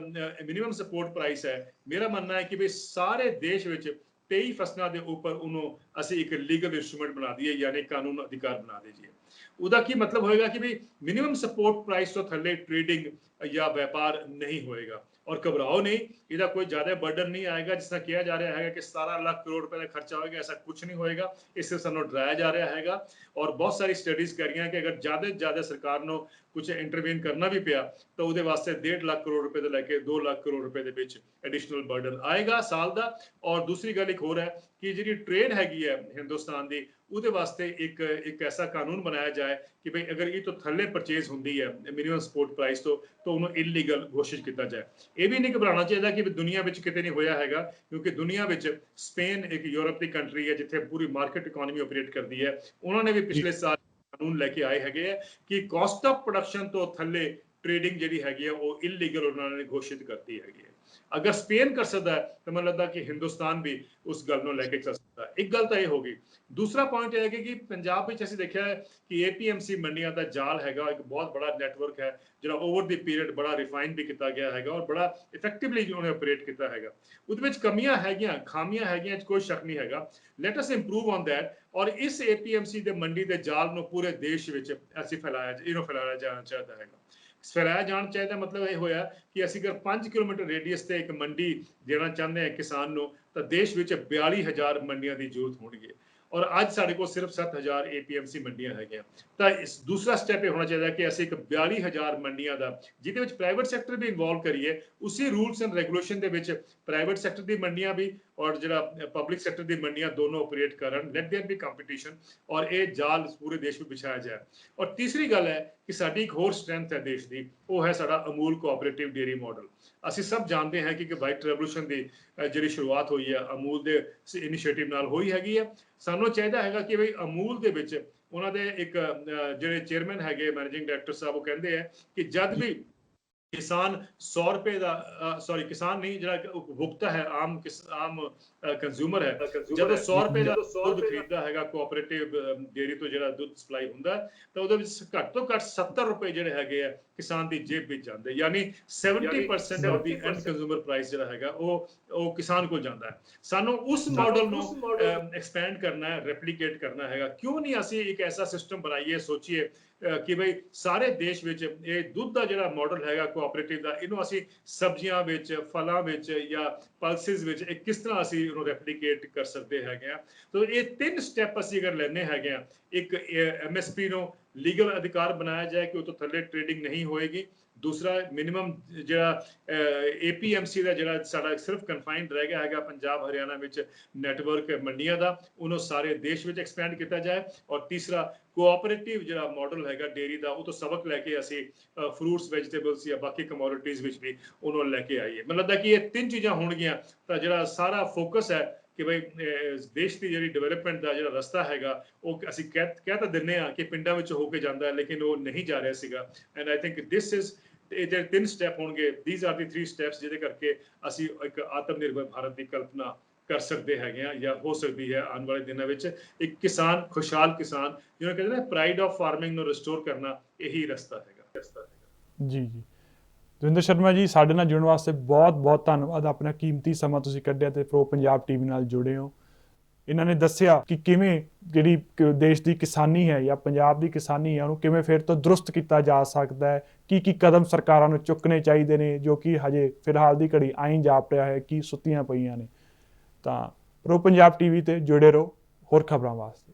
ਮਿਨੀਮਮ ਸਪੋਰਟ ਪ੍ਰਾਈਸ ਹੈ, ਮੇਰਾ ਮੰਨਣਾ ਹੈ ਕਿ ਵੀ ਸਾਰੇ ਦੇਸ਼ ਵਿੱਚ 23 ਫਸਲਾਂ ਦੇ ਉੱਪਰ ਉਹਨੂੰ ਅਸੀਂ ਇੱਕ ਲੀਗਲ ਇੰਸਟਰੂਮੈਂਟ ਬਣਾ ਦਈਏ, ਯਾਨੀ ਕਾਨੂੰਨ ਅਧਿਕਾਰ ਬਣਾ ਦਈਏ। ਉਹਦਾ ਕੀ ਮਤਲਬ ਹੋਏਗਾ ਕਿ ਵੀ ਮਿਨੀਮਮ ਸਪੋਰਟ ਪ੍ਰਾਈਸ ਤੋਂ ਥੱਲੇ ਟ੍ਰੇਡਿੰਗ ਜਾਂ ਵਪਾਰ ਨਹੀਂ ਹੋਏਗਾ। ਔਰ ਘਬਰਾਓ ਨਹੀਂ, ਇਹਦਾ ਕੋਈ ਜ਼ਿਆਦਾ ਬਰਡਨ ਨਹੀਂ ਆਏਗਾ, ਜਿਸ ਤਰ੍ਹਾਂ ਕਿਹਾ ਜਾ ਰਿਹਾ ਹੈਗਾ ਕਿ 17 ਲੱਖ ਕਰੋੜ ਰੁਪਏ ਦਾ ਖਰਚਾ ਹੋਏਗਾ, ਐਸਾ ਕੁਝ ਨਹੀਂ ਹੋਏਗਾ। ਇਸੇ ਸਾਨੂੰ ਡਰਾਇਆ ਜਾ ਰਿਹਾ ਹੈਗਾ। ਔਰ ਬਹੁਤ ਸਾਰੀ ਸਟੱਡੀਜ਼ ਕਰ ਰਹੀਆਂ ਕਿ ਅਗਰ ਜ਼ਿਆਦਾ ਤੋਂ ਜ਼ਿਆਦਾ ਸਰਕਾਰ ਨੂੰ ਕੁਝ ਇੰਟਰਵੀਨ ਕਰਨਾ ਵੀ ਪਿਆ ਤਾਂ ਉਹਦੇ ਵਾਸਤੇ 1.5 ਲੱਖ ਕਰੋੜ ਰੁਪਏ ਤੋਂ ਲੈ ਕੇ 2 ਲੱਖ ਕਰੋੜ ਰੁਪਏ ਦੇ ਵਿੱਚ ਐਡੀਸ਼ਨਲ ਬਰਡਨ ਆਏਗਾ ਸਾਲ ਦਾ। ਔਰ ਦੂਸਰੀ ਗੱਲ ਇੱਕ ਹੋਰ ਹੈ ਕਿ ਜਿਹੜੀ ਟ੍ਰੇਡ ਹੈਗੀ ਹੈ ਹਿੰਦੁਸਤਾਨ ਦੀ, ਉਹਦੇ ਵਾਸਤੇ ਇੱਕ ਐਸਾ ਕਾਨੂੰਨ ਬਣਾਇਆ ਜਾਏ ਕਿ ਭਈ ਅਗਰ ਇਹ ਤੋਂ ਥੱਲੇ ਪਰਚੇਜ਼ ਹੁੰਦੀ ਹੈ ਮਿਨੀਮਮ ਸਪੋਰਟ ਪ੍ਰਾਈਸ ਤੋਂ, ਤਾਂ ਉਹਨੂੰ ਇਲੀਗਲ ਘੋਸ਼ਿਤ ਕੀਤਾ ਜਾਏ। ਇਹ ਵੀ ਨਹੀਂ ਘਬਰਾਉਣਾ ਚਾਹੀਦਾ ਕਿ ਦੁਨੀਆ ਵਿੱਚ ਕਿਤੇ ਨਹੀਂ ਹੋਇਆ ਹੈਗਾ, ਕਿਉਂਕਿ ਦੁਨੀਆ ਵਿੱਚ ਸਪੇਨ ਇੱਕ ਯੂਰਪ ਦੀ ਕੰਟਰੀ ਹੈ ਜਿੱਥੇ ਪੂਰੀ ਮਾਰਕੀਟ ਇਕਨੋਮੀ ਆਪਰੇਟ ਕਰਦੀ ਹੈ, ਉਹਨਾਂ ਨੇ ਵੀ ਪਿਛਲੇ ਸਾਲ ਕਾਨੂੰਨ ਲੈ ਕੇ ਆਏ ਹੈਗੇ ਆ ਕਿ ਕਾਸਟ ਆਫ ਪ੍ਰੋਡਕਸ਼ਨ ਤੋਂ ਥੱਲੇ ਟ੍ਰੇਡਿੰਗ ਜਿਹੜੀ ਹੈਗੀ ਹੈ ਉਹ ਇਲੀਗਲ ਉਹਨਾਂ ਨੇ ਘੋਸ਼ਿਤ ਕਰਤੀ ਹੈਗੀ ਹੈ। ਅਗਰ ਸਪੇਨ ਕਰ ਸਕਦਾ ਹੈ ਤਾਂ ਮੈਨੂੰ ਲੱਗਦਾ ਕਿ ਹਿੰਦੁਸਤਾਨ ਵੀ ਉਸ ਗੱਲ ਨੂੰ ਲੈ ਕੇ ਚੱਲ ਸਕਦਾ। ਤਾਂ ਇੱਕ ਗੱਲ ਤਾਂ ਇਹ ਹੋ ਗਈ। ਦੂਸਰਾ ਪੁਆਇੰਟ ਇਹ ਹੈ ਕਿ ਪੰਜਾਬ ਵਿੱਚ ਅਸੀਂ ਦੇਖਿਆ ਹੈ ਕਿ ਏਪੀਐਮਸੀ ਮੰਡੀਆਂ ਦਾ ਜਾਲ ਹੈਗਾ, ਇੱਕ ਬਹੁਤ ਬੜਾ ਨੈਟਵਰਕ ਹੈ ਜਿਹੜਾ ਓਵਰ ਦੀ ਪੀਰੀਅਡ ਬੜਾ ਰਿਫਾਈਨ ਵੀ ਕੀਤਾ ਗਿਆ ਹੈਗਾ ਔਰ ਬੜਾ ਇਫੈਕਟਿਵਲੀ ਉਹਨੇ ਆਪਰੇਟ ਕੀਤਾ ਹੈਗਾ। ਉਹਦੇ ਵਿੱਚ ਕਮੀਆਂ ਹੈਗੀਆਂ, ਖਾਮੀਆਂ ਹੈਗੀਆਂ, ਕੋਈ ਸ਼ੱਕ ਨਹੀਂ ਹੈਗਾ। Let us improve on that. ਔਰ ਇਸ ਏਪੀਐਮਸੀ ਦੇ ਮੰਡੀ ਦੇ ਜਾਲ ਨੂੰ ਪੂਰੇ ਦੇਸ਼ ਵਿੱਚ ਅਸੀਂ ਫੈਲਾਇਆ ਜਾਣਾ ਚਾਹੀਦਾ ਹੈਗਾ। ਫੈਲਾਇਆ ਜਾਣਾ ਚਾਹੀਦਾ ਮਤਲਬ ਇਹ ਹੋਇਆ ਕਿ ਅਸੀਂ ਅਗਰ 5 ਕਿਲੋਮੀਟਰ ਰੇਡੀਅਸ ਤੇ ਇੱਕ ਮੰਡੀ ਦੇਣਾ ਚਾਹੁੰਦੇ ਹਾਂ ਕਿਸਾਨ ਨੂੰ, ਤਾਂ ਦੇਸ਼ ਵਿੱਚ 42,000 ਮੰਡੀਆਂ ਦੀ ਜ਼ਰੂਰਤ ਹੋਣਗੀ ਔਰ ਅੱਜ ਸਾਡੇ ਕੋਲ ਸਿਰਫ 7,000 ਏਪੀਐਮਸੀ ਮੰਡੀਆਂ ਹੈਗੀਆਂ। ਤਾਂ ਇਸ ਦੂਸਰਾ ਸਟੈਪ ਇਹ ਹੋਣਾ ਚਾਹੀਦਾ ਕਿ ਅਸੀਂ ਇੱਕ 42,000 ਮੰਡੀਆਂ ਦਾ, ਜਿਹਦੇ ਵਿੱਚ ਪ੍ਰਾਈਵੇਟ ਸੈਕਟਰ ਵੀ ਇਨਵੋਲਵ ਕਰੀਏ, ਉਸੇ ਰੂਲਸ ਐਂਡ ਰੈਗੂਲੇਸ਼ਨ ਦੇ ਵਿੱਚ ਪ੍ਰਾਈਵੇਟ ਸੈਕਟਰ ਦੀ ਮੰਡੀਆਂ ਵੀ ਔਰ ਜਿਹੜਾ ਪਬਲਿਕ ਸੈਕਟਰ ਦੀ ਮੰਡੀਆਂ ਦੋਨੋਂ ਆਪਰੇਟ ਕਰਨ। ਲੈਟ देयर बी ਕੰਪੀਟੀਸ਼ਨ ਔਰ ਇਹ ਜਾਲ ਪੂਰੇ ਦੇਸ਼ ਵਿੱਚ ਵਿਛਾਇਆ ਜਾਏ। ਔਰ ਤੀਸਰੀ ਗੱਲ ਹੈ ਕਿ ਸਾਡੀ ਇੱਕ ਹੋਰ ਸਟਰੈਂਥ ਹੈ ਦੇਸ਼ ਦੀ, ਉਹ ਹੈ ਸਾਡਾ ਅਮੂਲ ਕੋਆਪਰੇਟਿਵ ਡੇਅਰੀ ਮਾਡਲ। ਅਸੀਂ ਸਭ ਜਾਣਦੇ ਹਾਂ ਕਿ ਵਾਈਟ ਰੈਵੋਲੂਸ਼ਨ ਦੀ ਜਿਹੜੀ ਸ਼ੁਰੂਆਤ ਹੋਈ ਹੈ ਅਮੂਲ ਦੇ ਇਨੀਸ਼ੀਏਟਿਵ ਨਾਲ ਹੋਈ ਹੈਗੀ ਹੈ। ਸਾਨੂੰ ਚਾਹੀਦਾ ਹੈਗਾ ਕਿ ਬਈ ਅਮੂਲ ਦੇ ਵਿੱਚ ਉਹਨਾਂ ਦੇ ਇੱਕ ਜਿਹੜੇ ਚੇਅਰਮੈਨ ਹੈਗੇ, ਮੈਨੇਜਿੰਗ ਡਾਇਰੈਕਟਰ ਸਾਹਿਬ, ਉਹ ਕਹਿੰਦੇ ਆ ਕਿ ਜਦ ਵੀ ਕਿਸਾਨ 100 ਰੁਪਏ ਦਾ ਕਿਸਾਨ ਨਹੀਂ, ਜਿਹੜਾ ਉਪਭੋਗਤਾ ਹੈ, ਆਮ ਕੰਜ਼ਿਊਮਰ ਹੈ, ਜਦੋਂ 100 ਰੁਪਏ ਦਾ ਦੁੱਧ ਖਰੀਦਦਾ ਹੈਗਾ ਕੋਆਪਰੇਟਿਵ ਡੇਅਰੀ ਤੋਂ, ਜਿਹੜਾ ਦੁੱਧ ਸਪਲਾਈ ਹੁੰਦਾ, ਤਾਂ ਉਹਦੇ ਵਿੱਚ ਘੱਟ ਤੋਂ ਘੱਟ 70 ਰੁਪਏ ਜਿਹੜੇ ਹੈਗੇ ਆ ਕਿਸਾਨ ਦੀ ਜੇਬ ਵਿੱਚ ਜਾਂਦੇ, ਯਾਨੀ 70% of the and consumer price ਜਿਹੜਾ ਹੈਗਾ ਉਹ ਕਿਸਾਨ ਕੋਲ ਜਾਂਦਾ ਹੈ। ਸਾਨੂੰ ਉਸ ਮਾਡਲ ਨੂੰ ਐਕਸਪੈਂਡ ਕਰਨਾ ਹੈ, ਰੈਪਲੀਕੇਟ ਕਰਨਾ ਹੈਗਾ। ਕਿਉਂ ਨਹੀਂ ਅਸੀਂ ਇੱਕ ਐਸਾ ਸਿਸਟਮ ਬਣਾਈਏ, ਸੋਚੀਏ ਕਿ ਬਈ ਸਾਰੇ ਦੇਸ਼ ਵਿੱਚ ਇਹ ਦੁੱਧ ਦਾ ਜਿਹੜਾ ਮਾਡਲ ਹੈਗਾ ਕੋਆਪਰੇਟਿਵ ਦਾ, ਇਹਨੂੰ ਅਸੀਂ ਸਬਜ਼ੀਆਂ ਵਿੱਚ, ਫਲਾਂ ਵਿੱਚ ਜਾਂ ਪਲਸਿਸ ਵਿੱਚ ਕਿਸ ਤਰ੍ਹਾਂ ਅਸੀਂ ਉਹਨੂੰ ਰੈਪਲੀਕੇਟ ਕਰ ਸਕਦੇ ਹੈਗੇ ਆ। ਤਾਂ ਇਹ 3 ਸਟੈਪ ਅਸੀਂ ਅਗਰ ਲੈਣੇ ਹੈਗੇ ਆ, ਇੱਕ ਐਮਐਸਪੀ ਨੂੰ ਲੀਗਲ ਅਧਿਕਾਰ ਬਣਾਇਆ ਜਾਏ ਕਿ ਉਹ ਤੋਂ ਥੱਲੇ ਟ੍ਰੇਡਿੰਗ ਨਹੀਂ ਹੋਏਗੀ। ਦੂਸਰਾ, ਮਿਨੀਮਮ ਜਿਹੜਾ ਏਪੀਐਮਸੀ ਦਾ ਜਿਹੜਾ ਸਾਡਾ ਸਿਰਫ ਕਨਫਾਈਨਡ ਰਹਿ ਗਿਆ ਹੈਗਾ ਪੰਜਾਬ ਹਰਿਆਣਾ ਵਿੱਚ ਨੈਟਵਰਕ ਮੰਡੀਆਂ ਦਾ, ਉਹਨੂੰ ਸਾਰੇ ਦੇਸ਼ ਵਿੱਚ ਐਕਸਪੈਂਡ ਕੀਤਾ ਜਾਏ। ਔਰ ਤੀਸਰਾ, ਕੋਆਪਰੇਟਿਵ ਜਿਹੜਾ ਮਾਡਲ ਹੈਗਾ ਡੇਅਰੀ ਦਾ, ਉਹ ਤੋਂ ਸਬਕ ਲੈ ਕੇ ਅਸੀਂ ਫਰੂਟਸ, ਵੈਜੀਟੇਬਲਸ ਜਾਂ ਬਾਕੀ ਕਮੋਡਿਟੀਜ਼ ਵਿੱਚ ਵੀ ਉਹਨੂੰ ਲੈ ਕੇ ਆਈਏ। ਮੈਨੂੰ ਲੱਗਦਾ ਕਿ ਇਹ 3 ਚੀਜ਼ਾਂ ਹੋਣਗੀਆਂ ਤਾਂ ਜਿਹੜਾ ਸਾਰਾ ਫੋਕਸ ਹੈ ਕਿ ਬਈ ਦੇਸ਼ ਦੀ ਜਿਹੜੀ ਡਿਵੈਲਪਮੈਂਟ ਦਾ ਜਿਹੜਾ ਰਸਤਾ ਹੈਗਾ, ਉਹ ਅਸੀਂ ਕਹਿ ਤਾਂ ਦਿੰਦੇ ਹਾਂ ਕਿ ਪਿੰਡਾਂ ਵਿੱਚ ਹੋ ਕੇ ਜਾਂਦਾ ਹੈ, ਲੇਕਿਨ ਉਹ ਨਹੀਂ ਜਾ ਰਿਹਾ ਸੀਗਾ। And I think this is, ਇਹ ਜਿਹੜੇ 3 ਸਟੈਪ ਹੋਣਗੇ, ਥੀਸ ਆਰ ਦੀ 3 ਸਟੈਪਸ ਜਿਹਦੇ ਕਰਕੇ ਅਸੀਂ ਇੱਕ ਆਤਮ ਨਿਰਭਰ ਭਾਰਤ ਦੀ ਕਲਪਨਾ ਕਰ ਸਕਦੇ ਹੈਗੇ ਆ, ਜਾਂ ਹੋ ਸਕਦੀ ਹੈ ਆਉਣ ਵਾਲੇ ਦਿਨਾਂ ਵਿੱਚ। ਇੱਕ ਕਿਸਾਨ, ਖੁਸ਼ਹਾਲ ਕਿਸਾਨ, ਜਿਹਨੂੰ ਕਹਿੰਦੇ ਨੇ ਪ੍ਰਾਈਡ ਆਫ ਫਾਰਮਿੰਗ ਨੂੰ ਰਿਸਟੋਰ ਕਰਨਾ, ਇਹੀ ਰਸਤਾ ਹੈਗਾ। ਜੀ ਜੀ, ਦਵਿੰਦਰ ਸ਼ਰਮਾ ਜੀ, ਸਾਡੇ ਨਾਲ ਜੁੜਨ ਵਾਸਤੇ ਬਹੁਤ ਬਹੁਤ ਧੰਨਵਾਦ। ਆਪਣਾ ਕੀਮਤੀ ਸਮਾਂ ਤੁਸੀਂ ਕੱਢਿਆ ਤੇ ਪ੍ਰੋ ਪੰਜਾਬ ਟੀਵੀ ਨਾਲ ਜੁੜੇ ਹੋ। ਇਹਨਾਂ ਨੇ ਦੱਸਿਆ ਕਿ ਕਿਵੇਂ ਜਿਹੜੀ ਦੇਸ਼ ਦੀ ਕਿਸਾਨੀ ਹੈ ਜਾਂ ਪੰਜਾਬ ਦੀ ਕਿਸਾਨੀ ਹੈ, ਉਹਨੂੰ ਕਿਵੇਂ ਫਿਰ ਤੋਂ ਦਰੁਸਤ ਕੀਤਾ ਜਾ ਸਕਦਾ ਹੈ, ਕੀ ਕਦਮ ਸਰਕਾਰਾਂ ਨੂੰ ਚੁੱਕਣੇ ਚਾਹੀਦੇ ਨੇ, ਜੋ ਕਿ ਹਜੇ ਫਿਲਹਾਲ ਦੀ ਘੜੀ ਆਈ ਜਾਪ ਰਿਹਾ ਹੈ ਕਿ ਸੁੱਤੀਆਂ ਪਈਆਂ ਨੇ। ਤਾਂ ਪ੍ਰੋ ਪੰਜਾਬ ਟੀਵੀ ਤੇ ਜੁੜੇ ਰਹੋ ਹੋਰ ਖਬਰਾਂ ਵਾਸਤੇ।